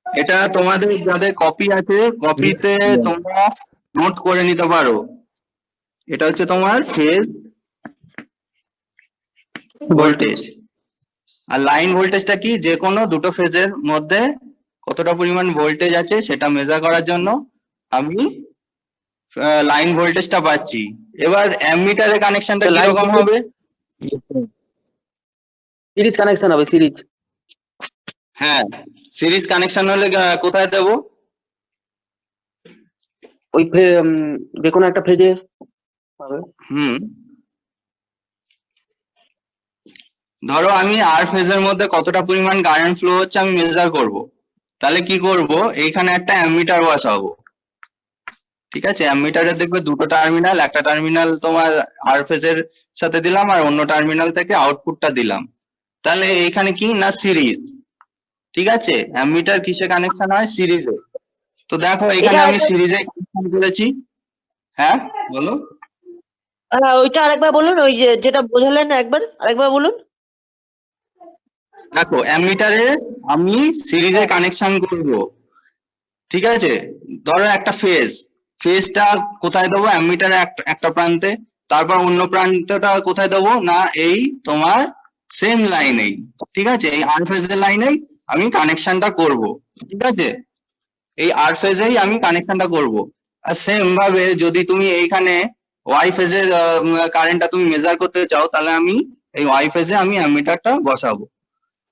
এটা তোমাদের যাদের কপি আছে, কপিতে তোমরা নোট করে নিতে পারো। এটা হচ্ছে তোমার ফেজ ভোল্টেজ। আর লাইন ভোল্টেজটা কি, যে কোনো দুটো ফেজের মধ্যে কতটা পরিমাণ ভোল্টেজ আছে সেটা মেজার করার জন্য আমি লাইন ভোল্টেজটা পাচ্ছি। এবার অ্যামমিটারের কানেকশনটা line কিরকম হবে? Series connection হবে, series. হ্যাঁ, সিরিজ কানেকশন হলে কোথায় দেবো? ওই যে কোনো একটা ফেজে হবে। ধরো আমি আর ফেজের মধ্যে কতটা পরিমাণ কারেন্ট ফ্লো হচ্ছে আমি মেজার করব। তাহলে কি করব, এইখানে একটা অ্যামমিটার বসাবো। ঠিক আছে, অ্যামমিটারে দেখবে দুটো টার্মিনাল, একটা টার্মিনাল তোমার আর ফেজের সাথে দিলাম আর অন্য টার্মিনাল থেকে আউটপুটটা দিলাম। তাহলে এইখানে কি না সিরিজ। ঠিক আছে, অ্যামমিটার কিসে কানেকশন হয়, সিরিজে। তো দেখো এখানে আমি সিরিজে কানেকশন করেছি। হ্যাঁ বলো। ওইটা আরেকবার বলুন, ওই যেটা বোঝালেন আরেকবার বলুন। দেখো অ্যামমিটারে আমি সিরিজে কানেকশন করব। ঠিক আছে, ধরো একটা ফেজটা কোথায় দেবো, অ্যামমিটারে একটা প্রান্তে, তারপর অন্য প্রান্তটা কোথায় দেবো না এই তোমার সেম লাইনেই। ঠিক আছে, এই আর ফেজের লাইনেই আমি কানেকশনটা করব। ঠিক আছে, এই আর ফেজেই আমি কানেকশনটা করব। আর সেম ভাবে যদি তুমি এইখানে ওয়াই ফেজের কারেন্টটা তুমি মেজার করতে চাও, তাহলে আমি এই ওয়াই ফেজে আমি অ্যামমিটারটা বসাবো।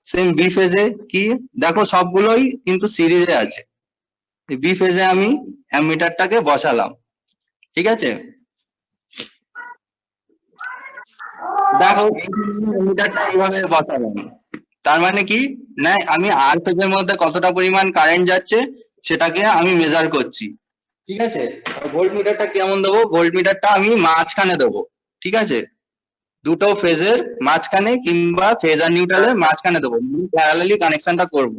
সেম বি ফেজে কি, দেখো সবগুলোই কিন্তু সিরিজে আছে, বি ফেজে আমি অ্যামমিটারটাকে বসালাম। ঠিক আছে, দেখো অ্যামমিটারটা এইভাবে বসালাম। তার মানে কি না, আমি আর ফেজের মধ্যে কতটা পরিমাণ কারেন্ট যাচ্ছে সেটাকে আমি মেজার করছি। ঠিক আছে, ভোল্টমিটারটা কেমন দেবো, ভোল্টমিটারটা আমি মাঝখানে দেবো। ঠিক আছে, দুটো ফেজের মাঝখানে কিংবা ফেজ আর নিউট্রালের মাঝখানে দেবো, প্যারালালি কানেকশনটা করব।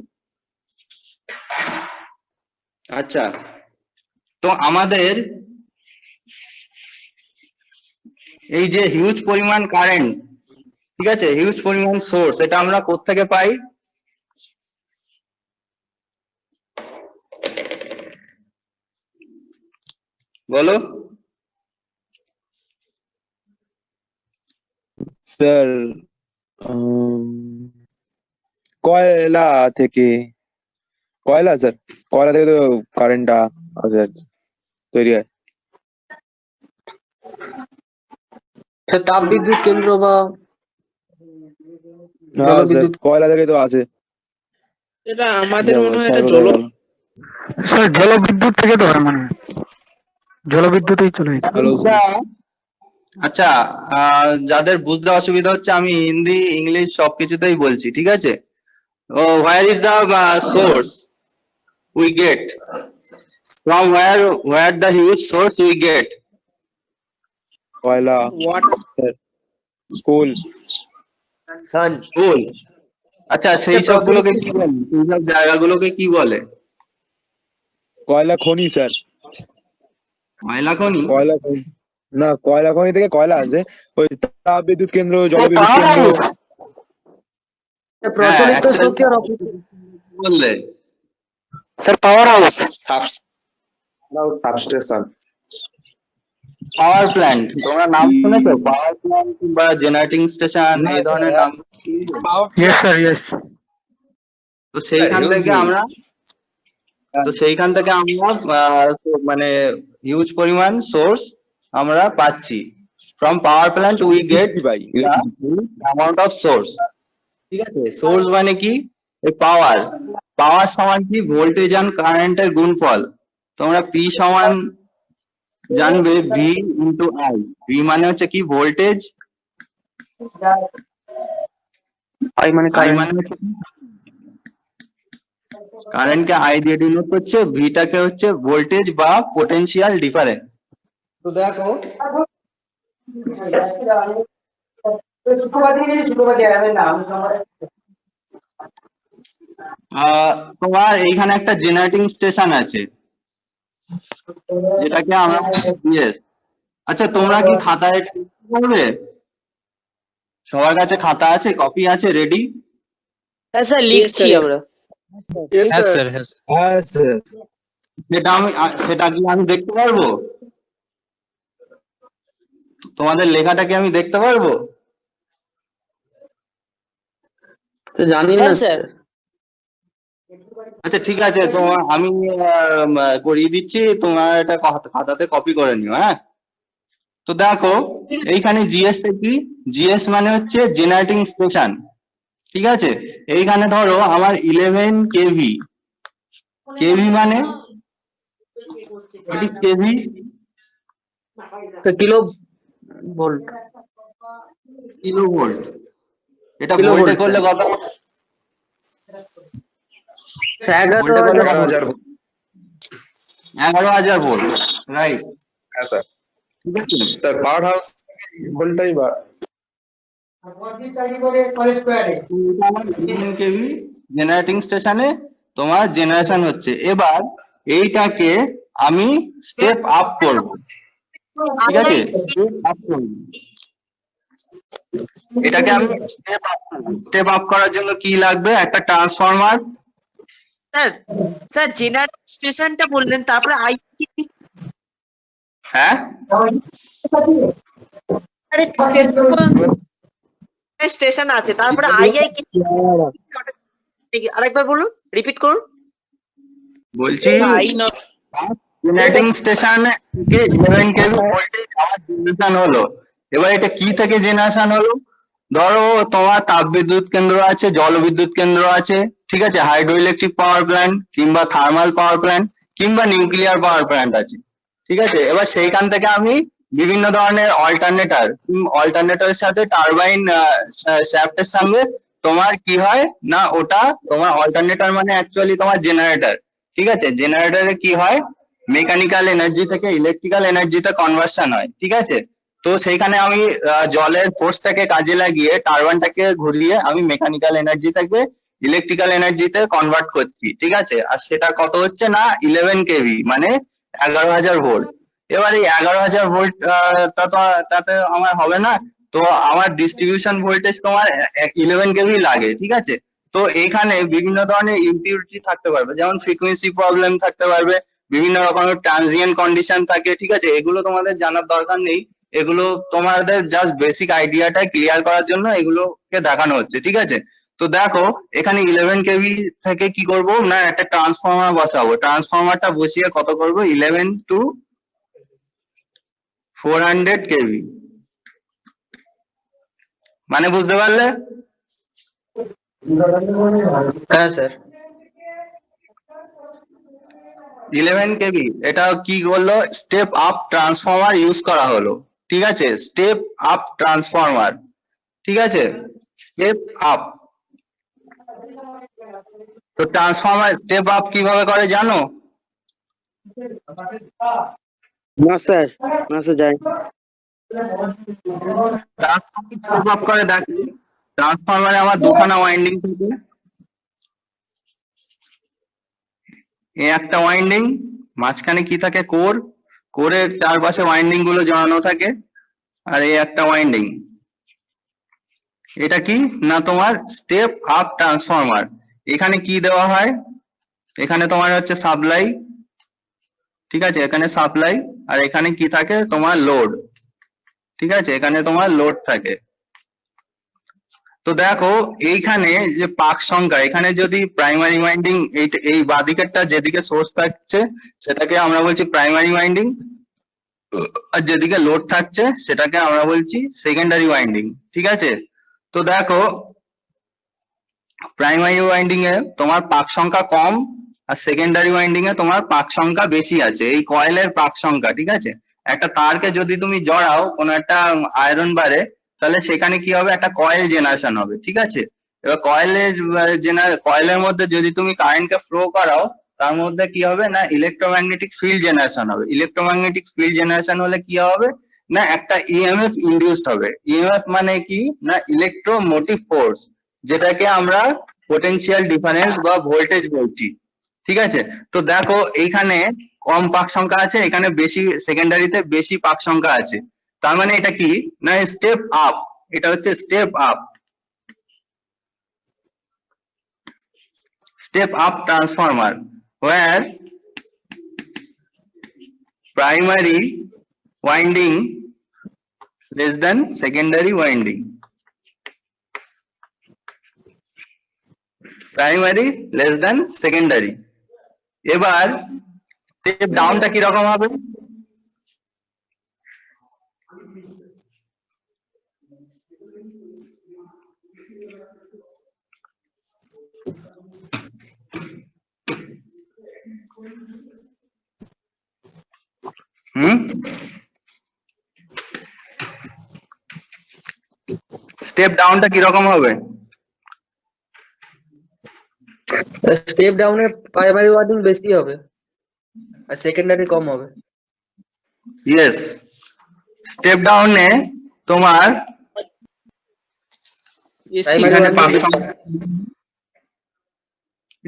আচ্ছা, তো আমাদের এই যে হিউজ পরিমাণ কারেন্ট, ঠিক আছে, হিউজ পরিমাণ সোর্স, এটা আমরা কোত্থেকে পাই? বলো। স্যার কয়লা থেকে, স্যার কয়লা থেকে তো কারেন্টটা তৈরি হয়। তাপ বিদ্যুৎ কেন্দ্র বা হ্যাঁ স্যার, কয়লা থেকে তো আছে। এটা আমাদের মনে হয় এটা স্যার জলবিদ্যুৎ থেকে তো হয়, মানে জলবিদ্যুতেই চলে যেত। আচ্ছা, যাদের বুঝতে অসুবিধা হচ্ছে আমি হিন্দি ইংলিশ সবকিছুতেই বলছি। ঠিক আছে, where is the source we get, from where the huge source we get? কয়লা, water, স্কুল, sun. Coal. আচ্ছা সেই সবগুলোকে কি বলে, সেই সব জায়গাগুলোকে কি বলে? কয়লা খনি স্যার। কয়লা খনি? কয়লা খনি না, কয়লা খনি থেকে কয়লা আসে। ওই তাপ বিদ্যুৎ কেন্দ্র, স্যার জলবিদ্যুৎ পাওয়ার কেন্দ্র। হাউস, প্রচলিত actually শক্তি আর বললে sir power house, substation. Power plant, তোমরা নাম শুনেছো? পাওয়ার প্ল্যান্ট বা জেনারেটিং স্টেশন না এই ধরনের স্যার, নাম। Yes sir yes. তো সেইখান থেকে আমরা মানে হিউজ পরিমাণ সোর্স আমরা পাচ্ছি। From power plant we get ভাই অ্যামাউন্ট অফ সোর্স। ঠিক আছে, সোর্স মানে কি? এই পাওয়ার, পাওয়ার সমান কি? ভোল্টেজ আর কারেন্টের গুণফল। তোমরা পি সমান জানবে ভি ইন্টু আই। ভি মানে হচ্ছে কি? ভোল্টেজ। আই মানে আই কারেন্ট। মানে হচ্ছে কারেন্টকে আই দিয়ে ডিনোট করছে, ভিটাকে হচ্ছে ভোল্টেজ বা পোটেনশিয়াল ডিফারেন্স। তো দেখো তোমার এইখানে একটা জেনারেটিং স্টেশন আছে যেটাকে আমরা ইয়েস। আচ্ছা তোমরা কি খাতায় করবে? সবার কাছে খাতা আছে, কপি আছে রেডি? হ্যাঁ স্যার লিখছি আমরা। হ্যাঁ স্যার হ্যাঁ স্যার। হ্যাঁ স্যার। সেটা কি আমি দেখতে পারবো? তোমাদের লেখাটা কি আমি দেখতে পারবো? জানি না হ্যাঁ স্যার। আচ্ছা ঠিক আছে, তোমার আমি করিয়ে দিচ্ছি, তোমার এটা খাতাতে কপি করে নিও। হ্যাঁ, তো দেখো এইখানে জিএস টা কি? জিএস মানে হচ্ছে জেনারেটিং স্টেশন। ঠিক আছে, এইখানে ধরো আমার 11 কেভি। কেভি মানে KV kilo volt. Kilo volt. এটা কিলো ভোল্টে ভোল্ট, করলে কত? 11,000। 11,000 ভোল্ট, রাইট? হ্যাঁ স্যার। ঠিক আছে স্যার পাওয়ার হাউস ভোল্টেজ বা কেভি জেনারেটিং স্টেশনে তোমার জেনারেশন হচ্ছে। এবার এইটাকে আমি স্টেপ আপ করব। ঠিক আছে, স্টেপ আপ করব। এটাকে আমি স্টেপ আপ করার জন্য কি লাগবে? একটা ট্রান্সফরমার। স্যার স্যার জেনারেটর স্টেশনটা বললেন, তারপরে আই হ্যাঁ, স্টেশন আছে, তারপরে আইআই আরেকবার বলুন, রিপিট করুন। বলছি জেনারেটিং স্টেশনে 11 কেভি ভোল্টেজ আমার জেনারেশন হলো। এবার এটা কি থেকে জেনারেশন হলো? ধরো তোমার তাপবিদ্যুৎ কেন্দ্র আছে, জলবিদ্যুৎ কেন্দ্র আছে, ঠিক আছে, হাইড্রো ইলেকট্রিক পাওয়ার প্ল্যান্ট কিংবা থার্মাল পাওয়ার প্ল্যান্ট কিংবা নিউক্লিয়ার পাওয়ার প্ল্যান্ট আছে। ঠিক আছে, এবার সেইখান থেকে আমি বিভিন্ন ধরনের অল্টারনেটরের সাথে টারবাইন শ্যাফটের সঙ্গে তোমার কি হয় না, ওটা তোমার অল্টারনেটর মানে অ্যাকচুয়ালি তোমার জেনারেটর। ঠিক আছে, জেনারেটরে কি হয়? মেকানিক্যাল এনার্জি থেকে ইলেকট্রিক্যাল এনার্জিতে কনভার্সন হয়। ঠিক আছে, তো সেইখানে আমি জলের ফোর্সটাকে কাজে লাগিয়ে টারবাইনটাকে ঘুরিয়ে আমি মেকানিক্যাল এনার্জি থেকে ইলেকট্রিক্যাল এনার্জিতে কনভার্ট করছি। ঠিক আছে, আর সেটা কত হচ্ছে না 11 কেভি মানে 11,000 ভোল্ট। এবার এই 11,000 ভোল্ট তাতে আমার হবে না, তো আমার ডিস্ট্রিবিউশন ভোল্টেজ তোমার 11 কেভি লাগে। ঠিক আছে, তো এখানে বিভিন্ন ধরনের ইম্পিউরিটি থাকতে পারবে, যেমন ফ্রিকোয়েন্সি প্রবলেম থাকতে পারবে, বিভিন্ন রকমের ট্রানজিয়েন্ট কন্ডিশন থাকে। ঠিক আছে, এগুলো তোমাদের জানার দরকার নেই, এগুলো তোমাদের জাস্ট বেসিক আইডিয়াটা ক্লিয়ার করার জন্য এগুলোকে দেখানো হচ্ছে। ঠিক আছে, তো দেখো এখানে 11 কেভি থেকে কি করব না, একটা ট্রান্সফরমার বসাবো। ট্রান্সফরমারটা বসিয়ে কত করব? 11 to 400 কেভি। মানে বুঝতে পারলে? হ্যাঁ স্যার। 11 কেভি এটা কি করলো? স্টেপ আপ ট্রান্সফরমার ইউজ করা হলো। ঠিক আছে, স্টেপ আপ ট্রান্সফরমার। ঠিক আছে, স্টেপ আপ। তো ট্রান্সফরমার স্টেপ আপ কিভাবে করে জানো? না স্যার, না স্যার যাই। ট্রান্সফরমার স্টেপ আপ করে দেখো ট্রান্সফরমারে আমার দুখানা ওয়াইন্ডিং থাকে, এই একটা ওয়াইন্ডিং, মাঝখানে কি থাকে কোর, কোরের চারপাশে ওয়াইন্ডিং গুলো জড়ানো থাকে, আর এই একটা ওয়াইন্ডিং। এটা কি না তোমার স্টেপ আপ ট্রান্সফরমার। এখানে কি দেওয়া হয়, এখানে তোমার হচ্ছে সাপ্লাই, ঠিক আছে, এখানে সাপ্লাই, আর এখানে কি থাকে তোমার লোড, ঠিক আছে, এখানে তোমার লোড থাকে। তো দেখো এইখানে যে পাক সংখ্যা, এখানে যদি প্রাইমারি ওয়াইন্ডিং এই বাঁদিকেরটা যেদিকে সোর্স থাকছে সেটাকে আমরা বলছি প্রাইমারি ওয়াইন্ডিং, আর যেদিকে লোড থাকছে সেটাকে আমরা বলছি সেকেন্ডারি ওয়াইন্ডিং, ঠিক আছে। তো দেখো প্রাইমারি ওয়াইন্ডিং এ তোমার পাক সংখ্যা কম, আর সেকেন্ডারি ওয়াইন্ডিং এ তোমার পাক সংখ্যা বেশি আছে, এই কয়েলের পাক সংখ্যা, ঠিক আছে। একটা তারকে যদি তুমি জড়াও কোনো একটা আয়রন বারে, তাহলে সেখানে কি হবে, একটা কয়েল জেনারেশন হবে, ঠিক আছে। এবার কয়েলের মধ্যে যদি তুমি কারেন্টকে ফ্লো করাও, তার মধ্যে কি হবে না ইলেকট্রোম্যাগনেটিক ফিল্ড জেনারেশন হবে। ইলেকট্রোম্যাগনেটিক ফিল্ড জেনারেশন হলে কি হবে না একটা ইএমএফ ইনডিউসড হবে। ইএমএফ মানে কি না ইলেকট্রোমোটিভ ফোর্স, যেটাকে আমরা পোটেনশিয়াল ডিফারেন্স বা ভোল্টেজ বলছি, ঠিক আছে। তো দেখো এইখানে কম পাক সংখ্যা আছে, এখানে বেশি, সেকেন্ডারিতে বেশি পাক সংখ্যা আছে, তার মানে এটা কি না স্টেপ আপ, এটা হচ্ছে step up, step up transformer where primary winding less than secondary winding, primary less than secondary। এবার স্টেপ ডাউনটা কি রকম হবে, স্টেপ ডাউনটা কি রকম হবে, স্টেপ ডাউনে প্রাইমারি ওয়ার্ডিং বেশি হবে আর সেকেন্ডারি কম হবে। ইয়েস, স্টেপ ডাউনে তোমার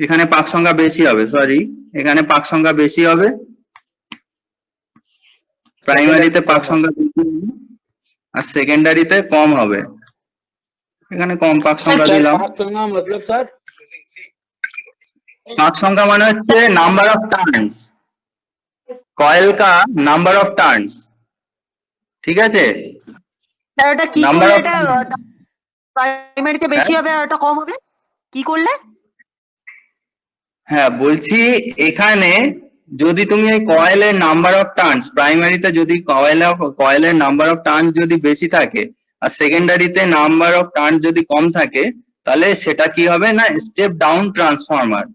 এখানে পাক সংখ্যা বেশি হবে, সরি এখানে পাক সংখ্যা বেশি হবে, প্রাইমারিতে পাক সংখ্যা বেশি হবে আর সেকেন্ডারিতে কম হবে। এখানে কম পাক সংখ্যা দিলাম। मतलब सर पाक संख्या माने হচ্ছে নাম্বার অফ টার্নস, কয়েল কা নাম্বার অফ টার্নস, ঠিক আছে। স্যার ওটা কি Number করলে of- এটা প্রাইমারিতে বেশি হবে আর ওটা কম হবে, কি করলে? হ্যাঁ বলছি এখানে যদি তুমি এই কয়েলের নাম্বার অফ টার্নস, প্রাইমারিতে যদি কয়েলের নাম্বার অফ টার্নস যদি বেশি থাকে আর সেকেন্ডারিতে নাম্বার অফ টার্নস যদি কম থাকে, তাহলে সেটা কি হবে না স্টেপ ডাউন ট্রান্সফরমার,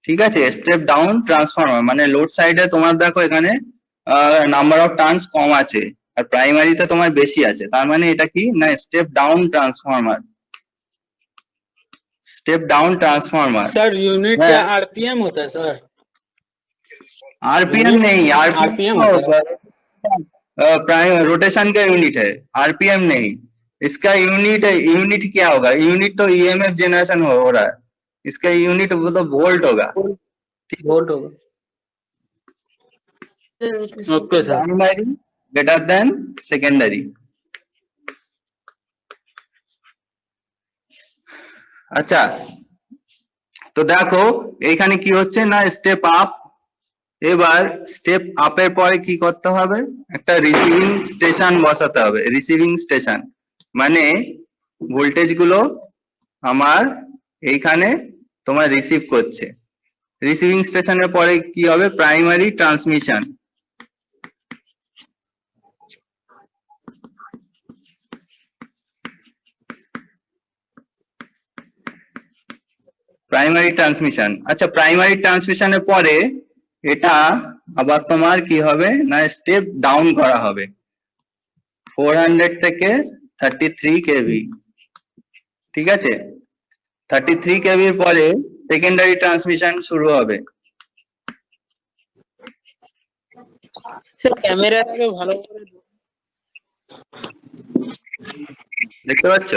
ঠিক আছে। স্টেপ ডাউন ট্রান্সফরমার মানে লোড সাইডে তোমার দেখো এখানে নাম্বার অফ টার্নস কম আছে আর প্রাইমারিতে তোমার বেশি আছে, তার মানে এটা কি না step down transformer, step down transformer. Sir unit क्या आरपीएम होता है सर? आरपीएम नहीं, RPM प्राइम रोटेशन का यूनिट है, आरपीएम नहीं। इसका यूनिट क्या होगा, यूनिट तो ईएमएफ जनरेशन हो रहा है, इसका यूनिट वो तो वोल्ट होगा, वोल्ट होगा। Okay sir. Primary greater than secondary. আচ্ছা তো দেখো এইখানে কি হচ্ছে না স্টেপ আপ। এবার স্টেপ আপের পরে কি করতে হবে, একটা রিসিভিং স্টেশন বসাতে হবে। রিসিভিং স্টেশন মানে ভোল্টেজ গুলো আমার এইখানে তোমার রিসিভ করছে। রিসিভিং স্টেশনের পরে কি হবে, প্রাইমারি ট্রান্সমিশন। Primary transmission. আচ্ছা প্রাইমারি ট্রান্সমিশনের পরে এটা আবার তোমার কি হবে না স্টেপ ডাউন করা হবে 400 থেকে 33 কেভি, ঠিক আছে। 33 কেভির পরে সেকেন্ডারি ট্রান্সমিশন শুরু হবে। স্যার ক্যামেরাটাকে ভালো করে দেখতে পাচ্ছ,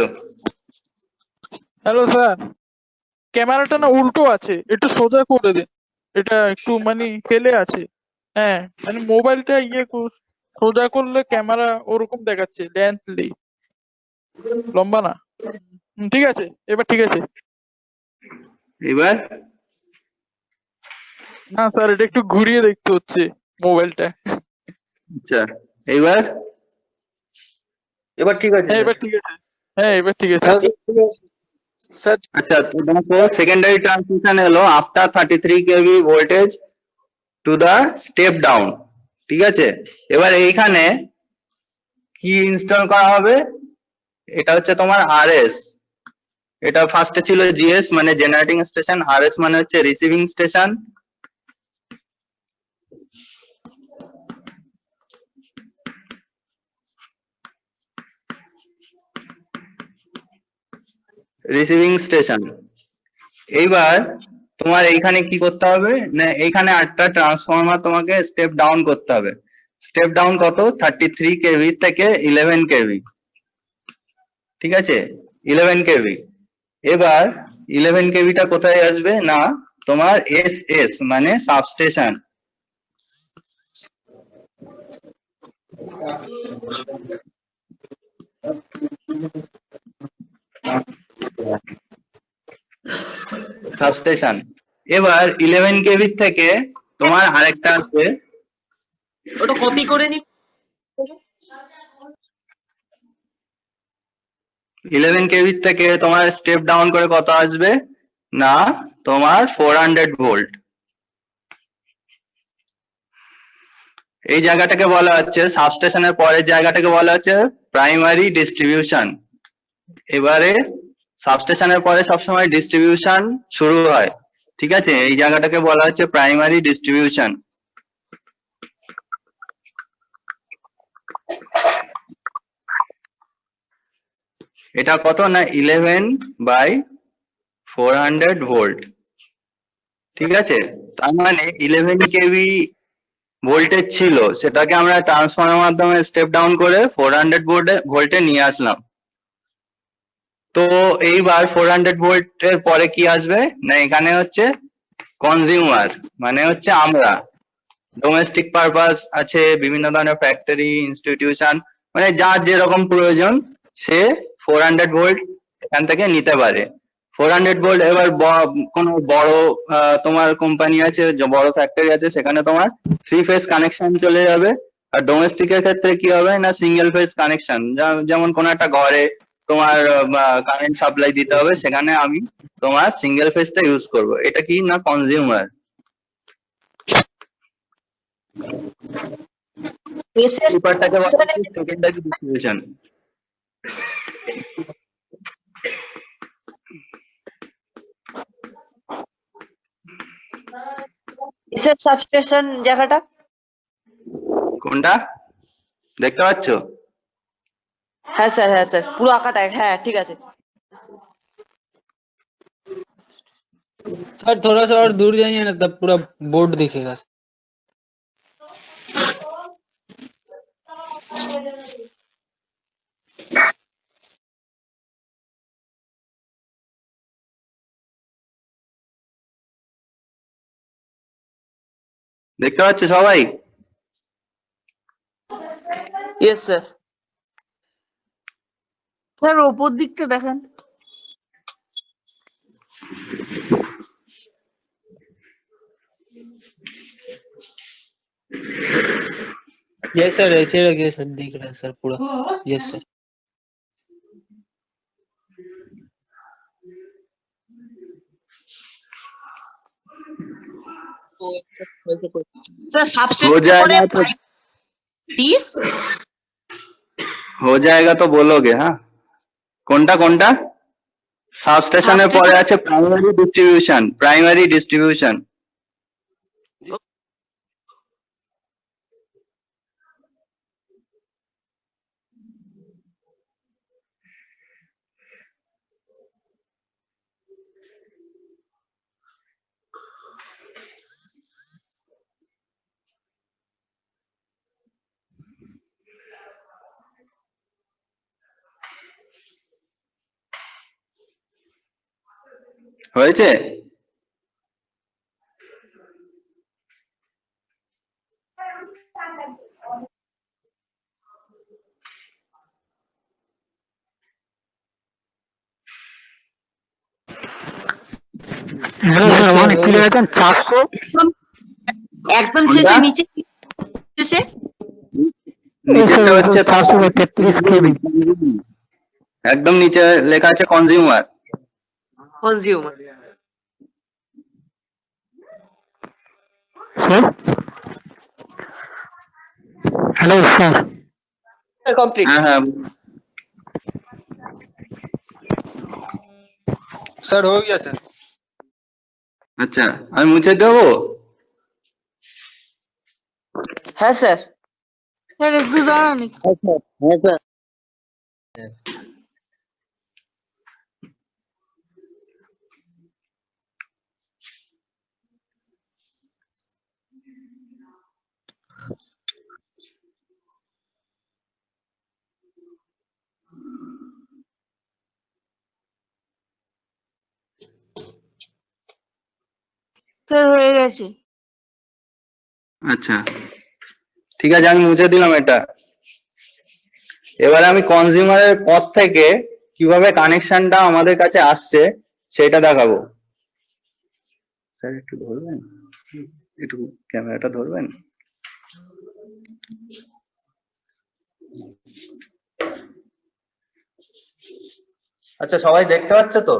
হ্যালো স্যার, ক্যামেরাটা না উল্টো আছে, একটু সোজা করে দিন। এটা একটু মানে হেলে আছে। হ্যাঁ, মানে মোবাইলটা সোজা করলে ক্যামেরা ওরকম দেখাচ্ছে, লেন্থলি লম্বা না। ঠিক আছে, এবার ঠিক আছে। এবার না স্যার, এটা একটু ঘুরিয়ে দেখতে হচ্ছে মোবাইলটা। আচ্ছা এবার এবার ঠিক আছে হ্যাঁ স্যার। এবার ঠিক আছে। হ্যাঁ এবার ঠিক আছে। স্যার আচ্ছা তো দেখো সেকেন্ডারি ট্রান্সমিশন এলো after 33 KV voltage to the step down. ঠিক আছে, এবার এইখানে কি ইনস্টল করা হবে? এটা হচ্ছে তোমার আরএস। এটা ফার্স্টে ছিল জিএস মানে জেনারেটিং স্টেশন, আরএস মানে হচ্ছে রিসিভিং স্টেশন। Receiving station. এইবার তোমার এইখানে কি করতে হবে না, এইখানে 8টা ট্রান্সফরমার তোমাকে স্টেপ ডাউন করতে হবে। স্টেপ ডাউন কত? 33 কেভি থেকে 11 কেভি। ঠিক আছে, 11 কেভি। এবার 11 কেভিটা কোথায় আসবে না, তোমার এস এস মানে সাবস্টেশন। সাবস্টেশন। এবার 11 কেভি থেকে তোমার আরেকটা আছে, ওটা কপি করে নি। 11 কেভি থেকে তোমার স্টেপ ডাউন করে কত আসবে না, তোমার 400 ভোল্ট। এই জায়গাটাকে বলা হচ্ছে সাবস্টেশনের পরের জায়গাটাকে বলা হচ্ছে প্রাইমারি ডিস্ট্রিবিউশন। এবারে সাবস্টেশনের পরে সবসময় ডিস্ট্রিবিউশন শুরু হয়। ঠিক আছে, এই জায়গাটাকে বলা হচ্ছে প্রাইমারি ডিস্ট্রিবিউশন। এটা কত না 11/400 ভোল্ট। ঠিক আছে, তার মানে 11 কেভি ভোল্টেজ ছিল, সেটাকে আমরা ট্রান্সফরমারের মাধ্যমে স্টেপ ডাউন করে 400 ভোল্টে নিয়ে আসলাম। তো এইবার 400 ভোল্টের পরে কি আসবে না, এখানে হচ্ছে কনজিউমার মানে হচ্ছে আমরা। ডোমেস্টিক পারপাস আছে, বিভিন্ন ধরনের ফ্যাক্টরি, ইনস্টিটিউশন, মানে যার যেরকম প্রয়োজন সে 400 ভোল্ট এখান থেকে নিতে পারে। 400 ভোল্ট এবার কোনো বড় তোমার কোম্পানি আছে, বড় ফ্যাক্টরি আছে, সেখানে তোমার 3 ফেজ কানেকশন চলে যাবে। আর ডোমেস্টিকের ক্ষেত্রে কি হবে না, সিঙ্গেল ফেজ কানেকশন। যেমন কোনো একটা ঘরে তোমার কারেন্ট সাপ্লাই দিতে হবে, সেখানে আমি তোমার সিঙ্গেল ফেজটা ইউজ করব। এটা কি না কনজিউমার। ব্যাপারটাকে বলা হচ্ছে সেকেন্ডারি ডিস্ট্রিবিউশন। কিসের সাবস্টেশন জায়গাটা? কোনটা দেখতে পাচ্ছ? হ্যাঁ স্যার পুরো আঁকাটা, হ্যাঁ ঠিক আছে। सर थोड़ा सा और दूर जाइए ना तब पूरा बोर्ड दिखेगा। দেখতে পাচ্ছ সবাই? Yes sir. স্যার ওপর দিকটা দেখেন। यस सर, ऐसे रखिए सर, दिख रहा है सर पूरा। Yes sir. सर हो सबस्टेशन जाएगा तो प्लीज। हो जाएगा तो बोलोगे। हाँ, কোনটা কোনটা? সাবস্টেশনের পরে আছে প্রাইমারি ডিস্ট্রিবিউশন। প্রাইমারি ডিস্ট্রিবিউশন হয়েছে? হ্যালো স্যার ওখানে কি লেখেছেন 400? একদম শেষে নিচে শেষে নিচেরটা হচ্ছে 433 কেবি। একদম নিচে লেখা আছে consumer. Consumer. Sir hello sir complete. হ্যাঁ হ্যাঁ सर हो गया सर। আচ্ছা আমি মুছে দেবো? হ্যাঁ স্যার। স্যার একটু দাঁড়ান। হ্যাঁ স্যার। স্যার হয়ে গেছে। আচ্ছা ঠিক আছে আমি মুছে দিলাম এটা। এবারে আমি কনজিউমারের পর থেকে কিভাবে কানেকশনটা আমাদের কাছে আসছে সেটা দেখাবো। স্যার একটু ধরবেন, একটু ক্যামেরাটা ধরবেন। আচ্ছা সবাই দেখতে পাচ্ছে তো?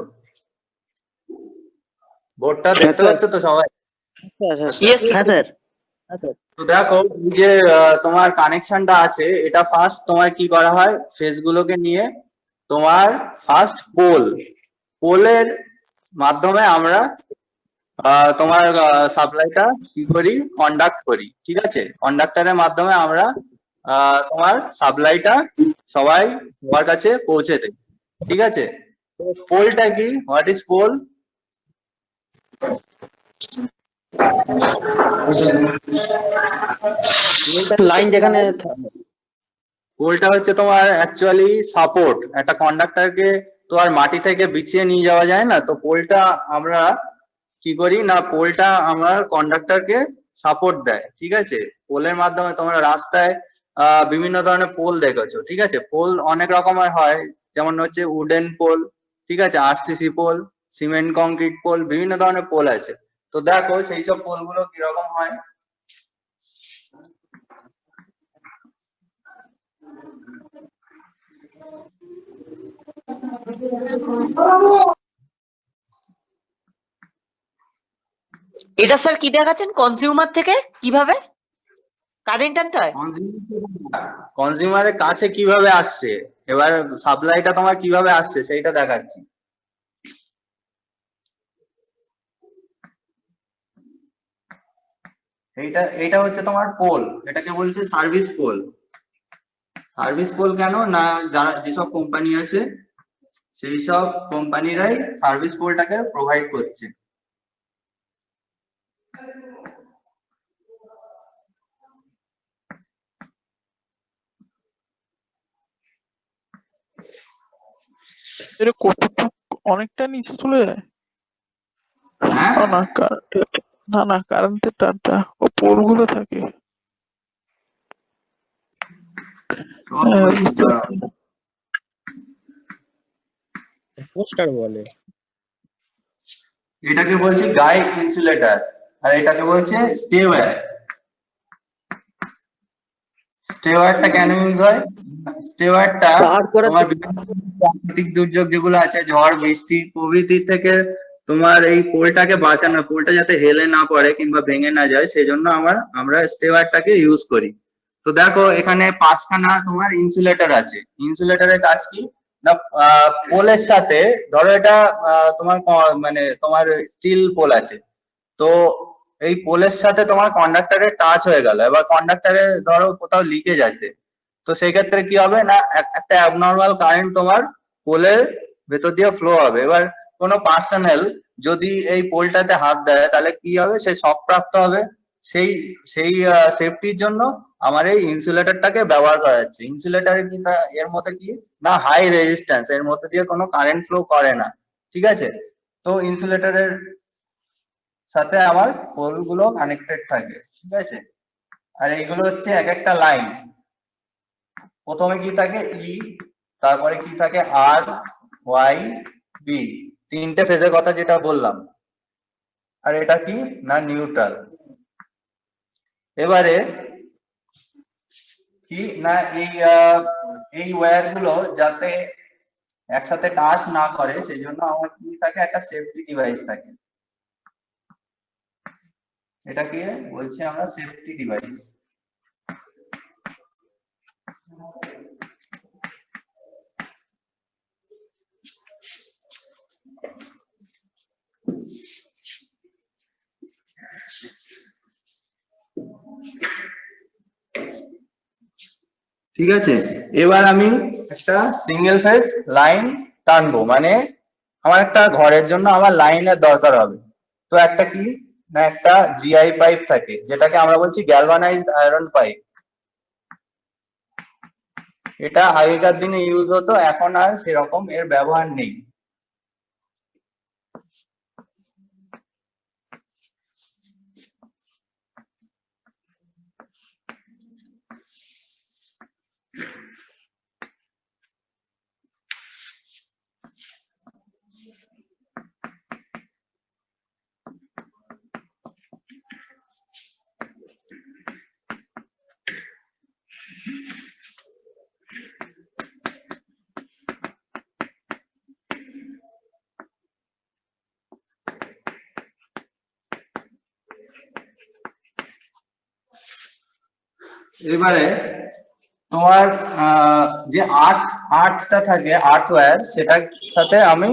বোর্ডটা দেখতে পাচ্ছে তো সবাই? Yes sir. তো দেখো এই যে তোমার কানেকশনটা আছে এটা ফার্স্ট তোমার কি করা হয়, ফেজগুলোকে নিয়ে তোমার ফার্স্ট পোলের মাধ্যমে আমরা তোমার সাপ্লাইটা কি করি, কন্ডাক্ট করি। ঠিক আছে, কন্ডাক্টরের মাধ্যমে আমরা তোমার সাপ্লাইটা সবার কাছে পৌঁছে দেই। ঠিক আছে, তো পোলটা কি, হোয়াট ইজ পোল? লাইন যেখানে পোলটা হচ্ছে তোমার অ্যাকচুয়ালি সাপোর্ট। একটা কন্ডাক্টরকে তো আর মাটি থেকে বিছিয়ে নিয়ে যাওয়া যায় না, তো পোলটা আমরা কি করি না, পোলটা আমরা কন্ডাক্টরকে সাপোর্ট দেয়। ঠিক আছে, পোলের মাধ্যমে তোমরা রাস্তায় বিভিন্ন ধরনের পোল দেখেছো। ঠিক আছে, পোল অনেক রকমের হয়, যেমন হচ্ছে উডেন পোল, ঠিক আছে, RCC pole, cement concrete pole, বিভিন্ন ধরনের পোল আছে। তো দেখো সেই সব পোলগুলো কিরকম হয়। এটা স্যার কি দেখাচ্ছেন, কনজিউমার থেকে কিভাবে কারেন্ট আনতে হয়? কনজিউমারের কাছে কিভাবে আসছে, এবার সাপ্লাইটা তোমার কিভাবে আসছে সেইটা দেখাচ্ছি। এইটা হচ্ছে তোমার পোল, এটাকে বলছে সার্ভিস পোল। সার্ভিস পোল কেন না, যারা যেসব কোম্পানি আছে সেই সব কোম্পানিরাই সার্ভিস পোলটাকে প্রোভাইড করছে। এটা কতটুক, অনেকটা নিচে চলে যায়? হ্যাঁ না কারেন্টের তারটা ও পোলগুলো থাকে। হ্যাঁ, বুঝতে পারছি। পোস্টার বলে। এটাকে বলছি গাই ইনসুলেটর, আর এটাকে বলছে স্টেওয়ার। স্টেওয়ারটা কেন ইউজ হয়, স্টেওয়ারটা তোমার বিভিন্ন প্রাকৃতিক দুর্যোগ যেগুলো আছে, ঝড় বৃষ্টি প্রভৃতি থেকে তোমার এই পোলটাকে বাঁচানো, পোলটা যাতে হেলে না পড়ে কিংবা ভেঙে না যায়, সেই জন্য আমরা স্টেওয়ারটাকে ইউজ করি। তো দেখো এখানে 5খানা তোমার ইনসুলেটর আছে। ইনসুলেটরের কাজ কি না, পোলের সাথে ধরো এটা তোমার মানে তোমার স্টিল পোল আছে, তো এই পোলের সাথে তোমার কন্ডাক্টরের টাচ হয়ে গেল, এবার কন্ডাক্টরে ধরো কোথাও লিকেজ আছে, তো সেই ক্ষেত্রে কি হবে না, একটা অ্যাবনর্মাল কারেন্ট তোমার পোলের ভেতর দিয়ে ফ্লো হবে। এবার কোনো পার্সোনাল যদি এই পোলটাতে হাত দেয় তাহলে কি হবে, সে শক প্রাপ্ত হবে। সেই সেফটির জন্য আমার এই ইনসুলেটরটাকে ব্যবহার করা যাচ্ছে। ইনসুলেটরের কি এর মধ্যে কি না, হাই রেজিস্ট্যান্স, এর মধ্যে দিয়ে কোনো কারেন্ট ফ্লো করে না। ঠিক আছে, তো ইনসুলেটরের সাথে আমার পোল গুলো কানেক্টেড থাকে, ঠিক আছে। আর এইগুলো হচ্ছে এক একটা লাইন, প্রথমে কি থাকে ই, তারপরে কি থাকে আর, ওয়াই, বি, তিনটে ফেজের কথা যেটা বললাম। আর এটা কি না নিউট্রাল। এবারে কি না এই ওয়্যার গুলো যাতে একসাথে টাচ না করে সেই জন্য আমার কি থাকে একটা সেফটি ডিভাইস থাকে। এটাকে বলছি আমরা সেফটি ডিভাইস। ঠিক আছে, এবার আমি একটা সিঙ্গেল ফেজ লাইন টানবো, মানে আমার একটা ঘরের জন্য আমার লাইনের দরকার হবে। তো একটা কি না একটা জিআই পাইপ থাকে, যেটাকে আমরা বলছি গ্যালভানাইজড আয়রন পাইপ। এটা আগেকার দিনে ইউজ হতো, এখন আর সেরকম এর ব্যবহার নেই। এবারে তোমার যে আর্টটা থাকে আর্ট ওয়্যার, সেটার সাথে আমি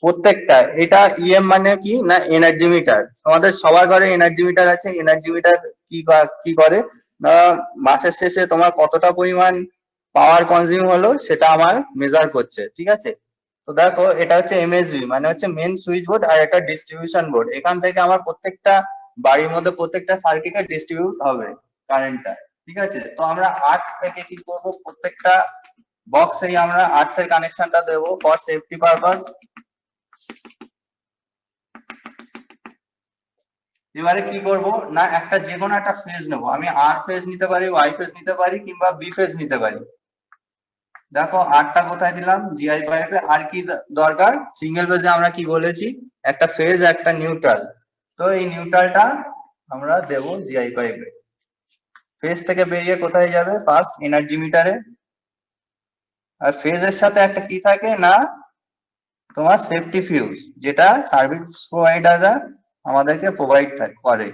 প্রত্যেকটা, এটা ইএম মানে কি না এনার্জি মিটার। তোমাদের সবার ঘরে এনার্জি মিটার আছে। এনার্জি মিটার কি করে না মাসের শেষে তোমার কতটা পরিমাণ পাওয়ার কনজিউম হলো সেটা আমার মেজার করছে, ঠিক আছে। তো দেখো এটা হচ্ছে এমএসবি, মানে হচ্ছে মেন সুইচ বোর্ড আর একটা ডিস্ট্রিবিউশন বোর্ড। এখান থেকে আমার প্রত্যেকটা বাড়ির মধ্যে প্রত্যেকটা সার্কিটে ডিস্ট্রিবিউট হবে কারেন্টটা, ঠিক আছে। তো আমরা 8 থেকে কি করব, প্রত্যেকটা বক্সেই আমরা 8 এর কানেকশনটা দেব ফর সেফটি পারপাস। এবারে কি করব না একটা যে কোনো একটা ফেজ নেব, আমি আর ফেজ নিতে পারি, ওয়াই ফেজ নিতে পারি, কিংবা বি ফেজ নিতে পারি। দেখো আরটা কোথায় দিলাম জিআই পাইপে। আর কি দরকার সিঙ্গেল ফেজে আমরা কি বলেছি একটা ফেজ একটা নিউট্রাল। তো এই নিউট্রালটা আমরা দেব জিআই পাইপে। ফেজ থেকে বেরিয়ে কোথায় যাবে ফার্স্ট এনার্জি মিটারে। আর ফেজের সাথে একটা কি থাকে না তোমার সেফটি ফিউজ, যেটা সার্ভিস প্রোভাইডাররা আমাদেরকে প্রোভাইড করে।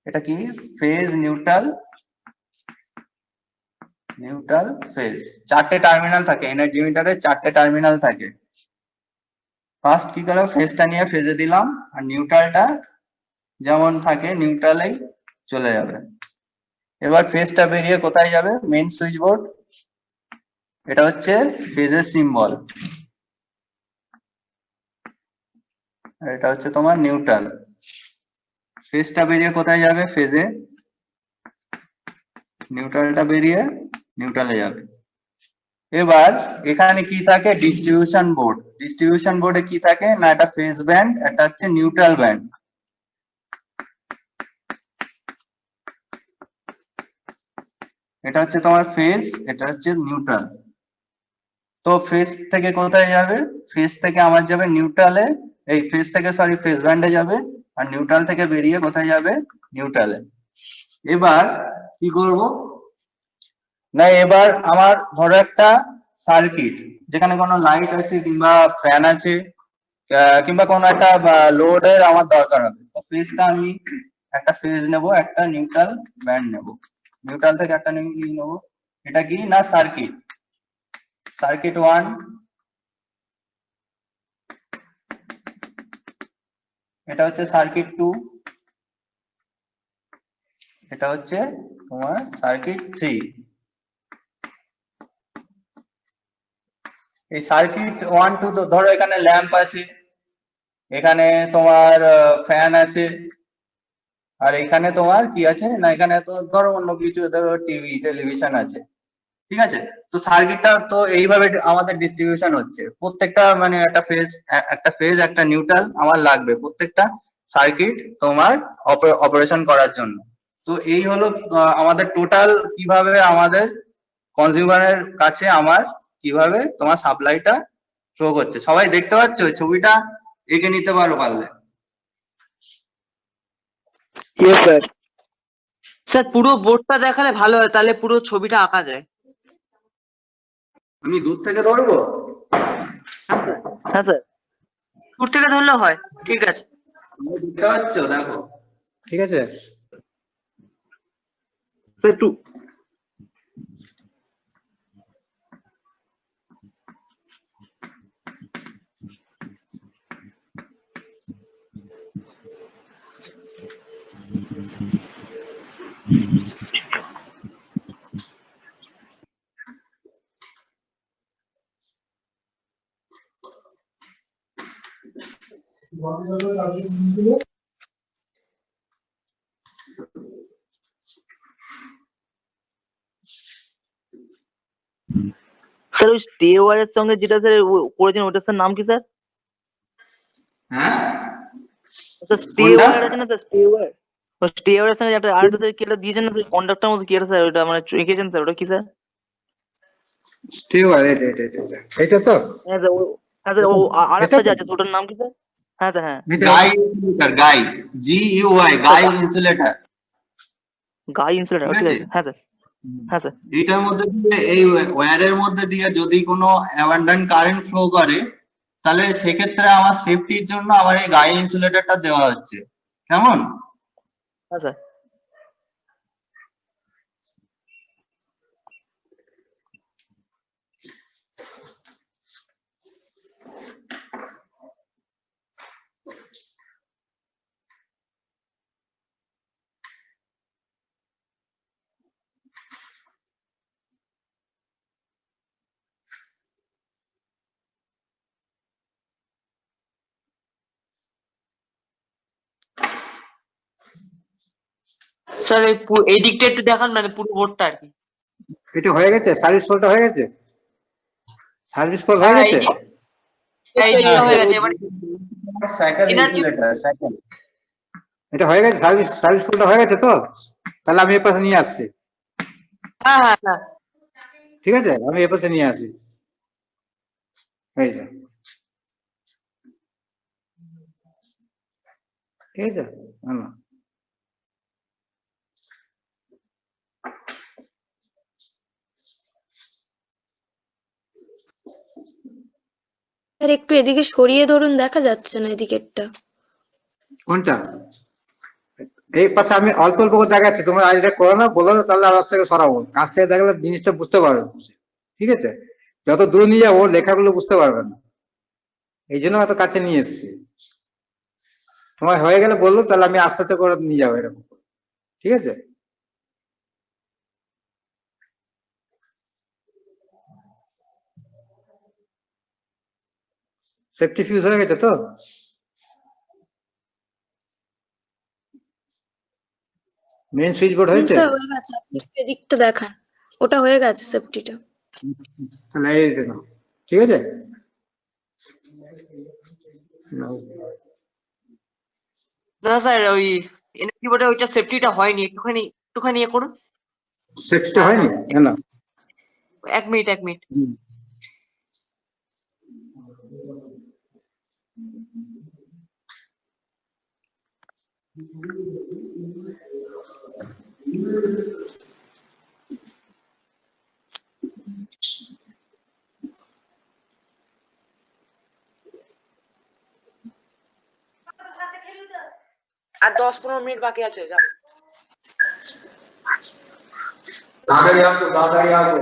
এটা কি ফেজ নিউট্রাল ফেজ। চারটে টার্মিনাল থাকে এনার্জি মিটারে, চারটে টার্মিনাল থাকে। ফার্স্ট কি করলাম ফেজটা নিয়ে ফেজে দিলাম, আর নিউট্রালটা যেমন থাকে নিউট্রালেই চলে যাবে। এবার ফেজটা বেরিয়ে কোথায় যাবে মেইন সুইচ বোর্ড। এটা হচ্ছে ফেজের সিম্বল, আর এটা হচ্ছে তোমার নিউট্রাল। ফেজটা বেরিয়ে কোথায় যাবে ফেজে, নিউট্রালটা বেরিয়ে নিউট্রালে যাবে। এবার এখানে কি থাকে ডিস্ট্রিবিউশন বোর্ড। ডিস্ট্রিবিউশন বোর্ডে কি থাকে না একটা ফেজ ব্যান্ড, একটা হচ্ছে নিউট্রাল ব্যান্ড। এটা হচ্ছে তোমার ফেজ, এটা হচ্ছে নিউট্রাল। তো ফেজ থেকে কোথায় যাবে, ফেজ থেকে আমার যাবে নিউট্রালে, এই ফেজ থেকে সরি ফেজ ব্যান্ডে যাবে, আর নিউট্রাল থেকে বেরিয়ে কোথায় যাবে নিউট্রালে। এবার কি করব না এবার আমার ধরো একটা সার্কিট যেখানে কোনো লাইট আছে কিংবা ফ্যান আছে কিংবা কোনো একটা লোডের আমার দরকার হবে। তো ফেজটা আমি একটা ফেজ নেব, একটা নিউট্রাল ব্যান্ড নেব, নিউট্রাল থেকে একটা নিয়ে নেব। এটা কি না সার্কিট, সার্কিট 1, এটা হচ্ছে সার্কিট 2, এটা হচ্ছে তোমার সার্কিট 3। এই সার্কিট 1 2 তো ধরো এখানে ল্যাম্প আছে, এখানে তোমার ফ্যান আছে, আর এখানে তোমার কি আছে না এখানে তো ধরো অন্য কিছু ধরো টিভি টেলিভিশন আছে। ঠিক আছে? তো সার্কিটটা তো এইভাবে আমাদের ডিস্ট্রিবিউশন হচ্ছে, প্রত্যেকটা মানে একটা ফেজ একটা নিউট্রাল আমার লাগবে প্রত্যেকটা সার্কিট তোমার অপারেশন করার জন্য। তো এই হলো আমাদের টোটাল কিভাবে আমাদের কনজিউমারের কাছে আমার কিভাবে তোমার সাপ্লাইটা ফ্লো করছে। সবাই দেখতে পাচ্ছ ছবিটা? এঁকে নিতে পারো পারলে। Yes sir. স্যার পুরো বোর্ডটা দেখালে ভালো হয়, তাহলে পুরো ছবিটা আঁকা যায়। আমি দূর থেকে ধরবো? হ্যাঁ স্যার, দূর থেকে ধরলেও হয়, ঠিক আছে। দেখতে পাচ্ছ? দেখো ঠিক আছে। স্যার একটু স্যার ওই স্টে ওয়ারের সঙ্গে যেটা স্যার করেছেন ওটার স্যার নাম কি স্যার? হ্যাঁ স্যার স্টে কোনটা? ওয়ার আছে না স্যার, স্টে ওয়ার? স্টে ওয়ারের সঙ্গে একটা আরেকটা স্যার কি একটা দিয়েছেন না স্যার, কন্ডাক্টর মতো কি একটা স্যার, ওটা মানে এঁকেছেন স্যার, ওটা কি স্যার? স্টিওয়ার এটা তো হ্যাঁ স্যার হ্যাঁ স্যার আরেকটা যে আছে ওটার নাম কি স্যার? হ্যাঁ স্যার হ্যাঁ। গাই ইনসুলেটর, গাই GUI, গাই ইনসুলেটর। গাই ইনসুলেটর, ঠিক ঠিক আছে? আছে হ্যাঁ স্যার। হ্যাঁ স্যার। এইটার মধ্যে দিয়ে এই ওয়্যারের মধ্যে দিয়ে যদি কোনো অ্যাবান্ডেন্ট কারেন্ট ফ্লো করে তাহলে সেক্ষেত্রে আমার সেফটির জন্য আমার এই গায়ে ইনসুলেটরটা দেওয়া হচ্ছে। কেমন? হ্যাঁ স্যার। স্যার এই দিকটা একটু দেখান, মানে পুরো বোর্ডটা আর কি। এটা হয়ে গেছে, সার্ভিস কলটা হয়ে গেছে, সার্ভিস কল হয়ে হ্যাঁ গেছে। এই দিকটা হয়ে গেছে, এবার সাইকেল এনার্জি। Insulator, cycle. এটা হয়ে গেছে, সার্ভিস কলটা হয়ে গেছে তো? তাহলে আমি এর পাশে নিয়ে আসছি। হ্যাঁ হ্যাঁ হ্যাঁ। ঠিক আছে, আমি এর পাশে নিয়ে আসি। এই যে ঠিক আছে, না স্যার একটু এদিকে সরিয়ে ধরুন, দেখা যাচ্ছে না এদিকেরটা। কোনটা? এই পাশে আমি অল্প অল্প করে দেখাচ্ছি, তোমরা আজ এটা করো না, বলো না, তাহলে আমার থেকে সরাবো। কাছ থেকে দেখলে জিনিসটা বুঝতে পারবে, ঠিক আছে? যত দূরে নিয়ে যাবো লেখাগুলো বুঝতে পারবে না, এই জন্য এত কাছে নিয়ে এসেছি। তোমার হয়ে গেলে বললো, তাহলে আমি আস্তে আস্তে করে নিয়ে যাবো এরকম, ঠিক আছে? সেফটি ফিউজ হয়ে গেছে তো? মেইন সুইচ বোর্ড হয়েছে? স্যার হয়ে গেছে, আপনি একটু এদিকটা দেখান, ওটা হয়ে গেছে সেফটিটা। তাহলে এই নাও, ঠিক আছে? নাও। না স্যার, ওই এনার্জি বোর্ডে ওইটা সেফটিটা হয়নি, একটুখানি ইয়ে করুন। সেফটিটা হয়নি না? 1 মিনিট। আর 10-15 মিনিট বাকি আছে। তাড়াতাড়ি আসো, তাড়াতাড়ি আসো।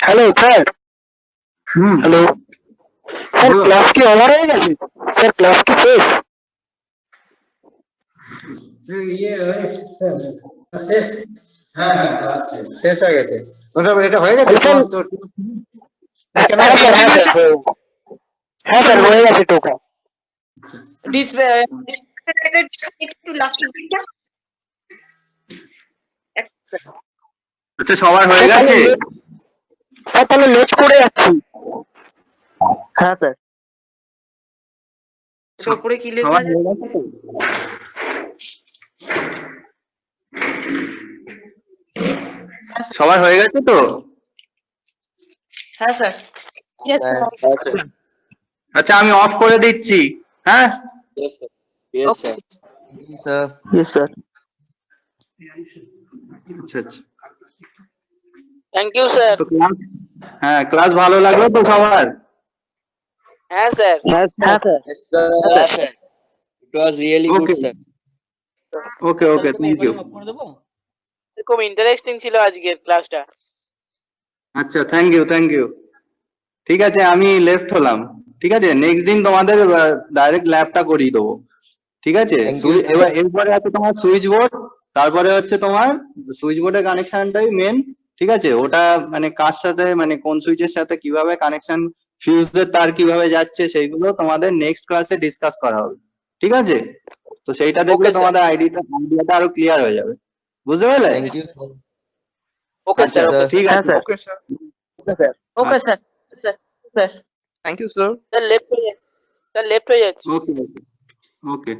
Hello sir. Hello sir, class কি ওভার হয়ে গেছে? স্যার ক্লাস কি শেষ? শেষ হয়ে গেছে। এটা হয়ে গেছে হ্যাঁ স্যার, হ্যাঁ স্যার হয়ে গেছে টোকা। একটু লাস্টের দিকটা আচ্ছা সবার হয়ে গেছে? স্যার তাহলে লেট করে যাচ্ছি। হ্যাঁ স্যার। উপরে কি লেখা সবার আছে? হয়ে গেছে তো? সবার হয়ে গেছে তো? হ্যাঁ স্যার। Yes, sir. আচ্ছা আমি অফ করে দিচ্ছি। হ্যাঁ ইয়েস স্যার। আচ্ছা আচ্ছা। Thank you sir. তো ক্লাস, হ্যাঁ ক্লাস ভালো লাগলো তো সবার? হ্যাঁ স্যার। হ্যাঁ sir. It was really good sir. Okay okay, thank you. খুব ইন্টারেস্টিং ছিল আজকের ক্লাসটা। আচ্ছা থ্যাংক ইউ থ্যাংক ইউ। ঠিক আছে আমি লেফট হলাম। ঠিক আছে, নেক্সট দিন তোমাদের ডাইরেক্ট ল্যাবটা করিয়ে দেবো। ঠিক আছে, এবার এরপরে আছে তোমার সুইচ বোর্ড, তারপরে হচ্ছে তোমার সুইচ বোর্ডের কানেকশনটাই মেন। ঠিক আছে, ওটা মানে কার সাথে মানে কোন সুইচের সাথে কিভাবে কানেকশন, ফিউজের তার কিভাবে যাচ্ছে সেইগুলো তোমাদের নেক্সট ক্লাসে ডিসকাস করা হবে। ঠিক আছে, তো সেইটা দেখলে তোমাদের আইডিয়াটা আরো ক্লিয়ার হয়ে যাবে। বুঝতে পারলে? Okay sir. ঠিক আছে okay sir. Okay sir. Sir sir thank you sir. Sir left হয়ে যাচ্ছে। ওকে ওকে।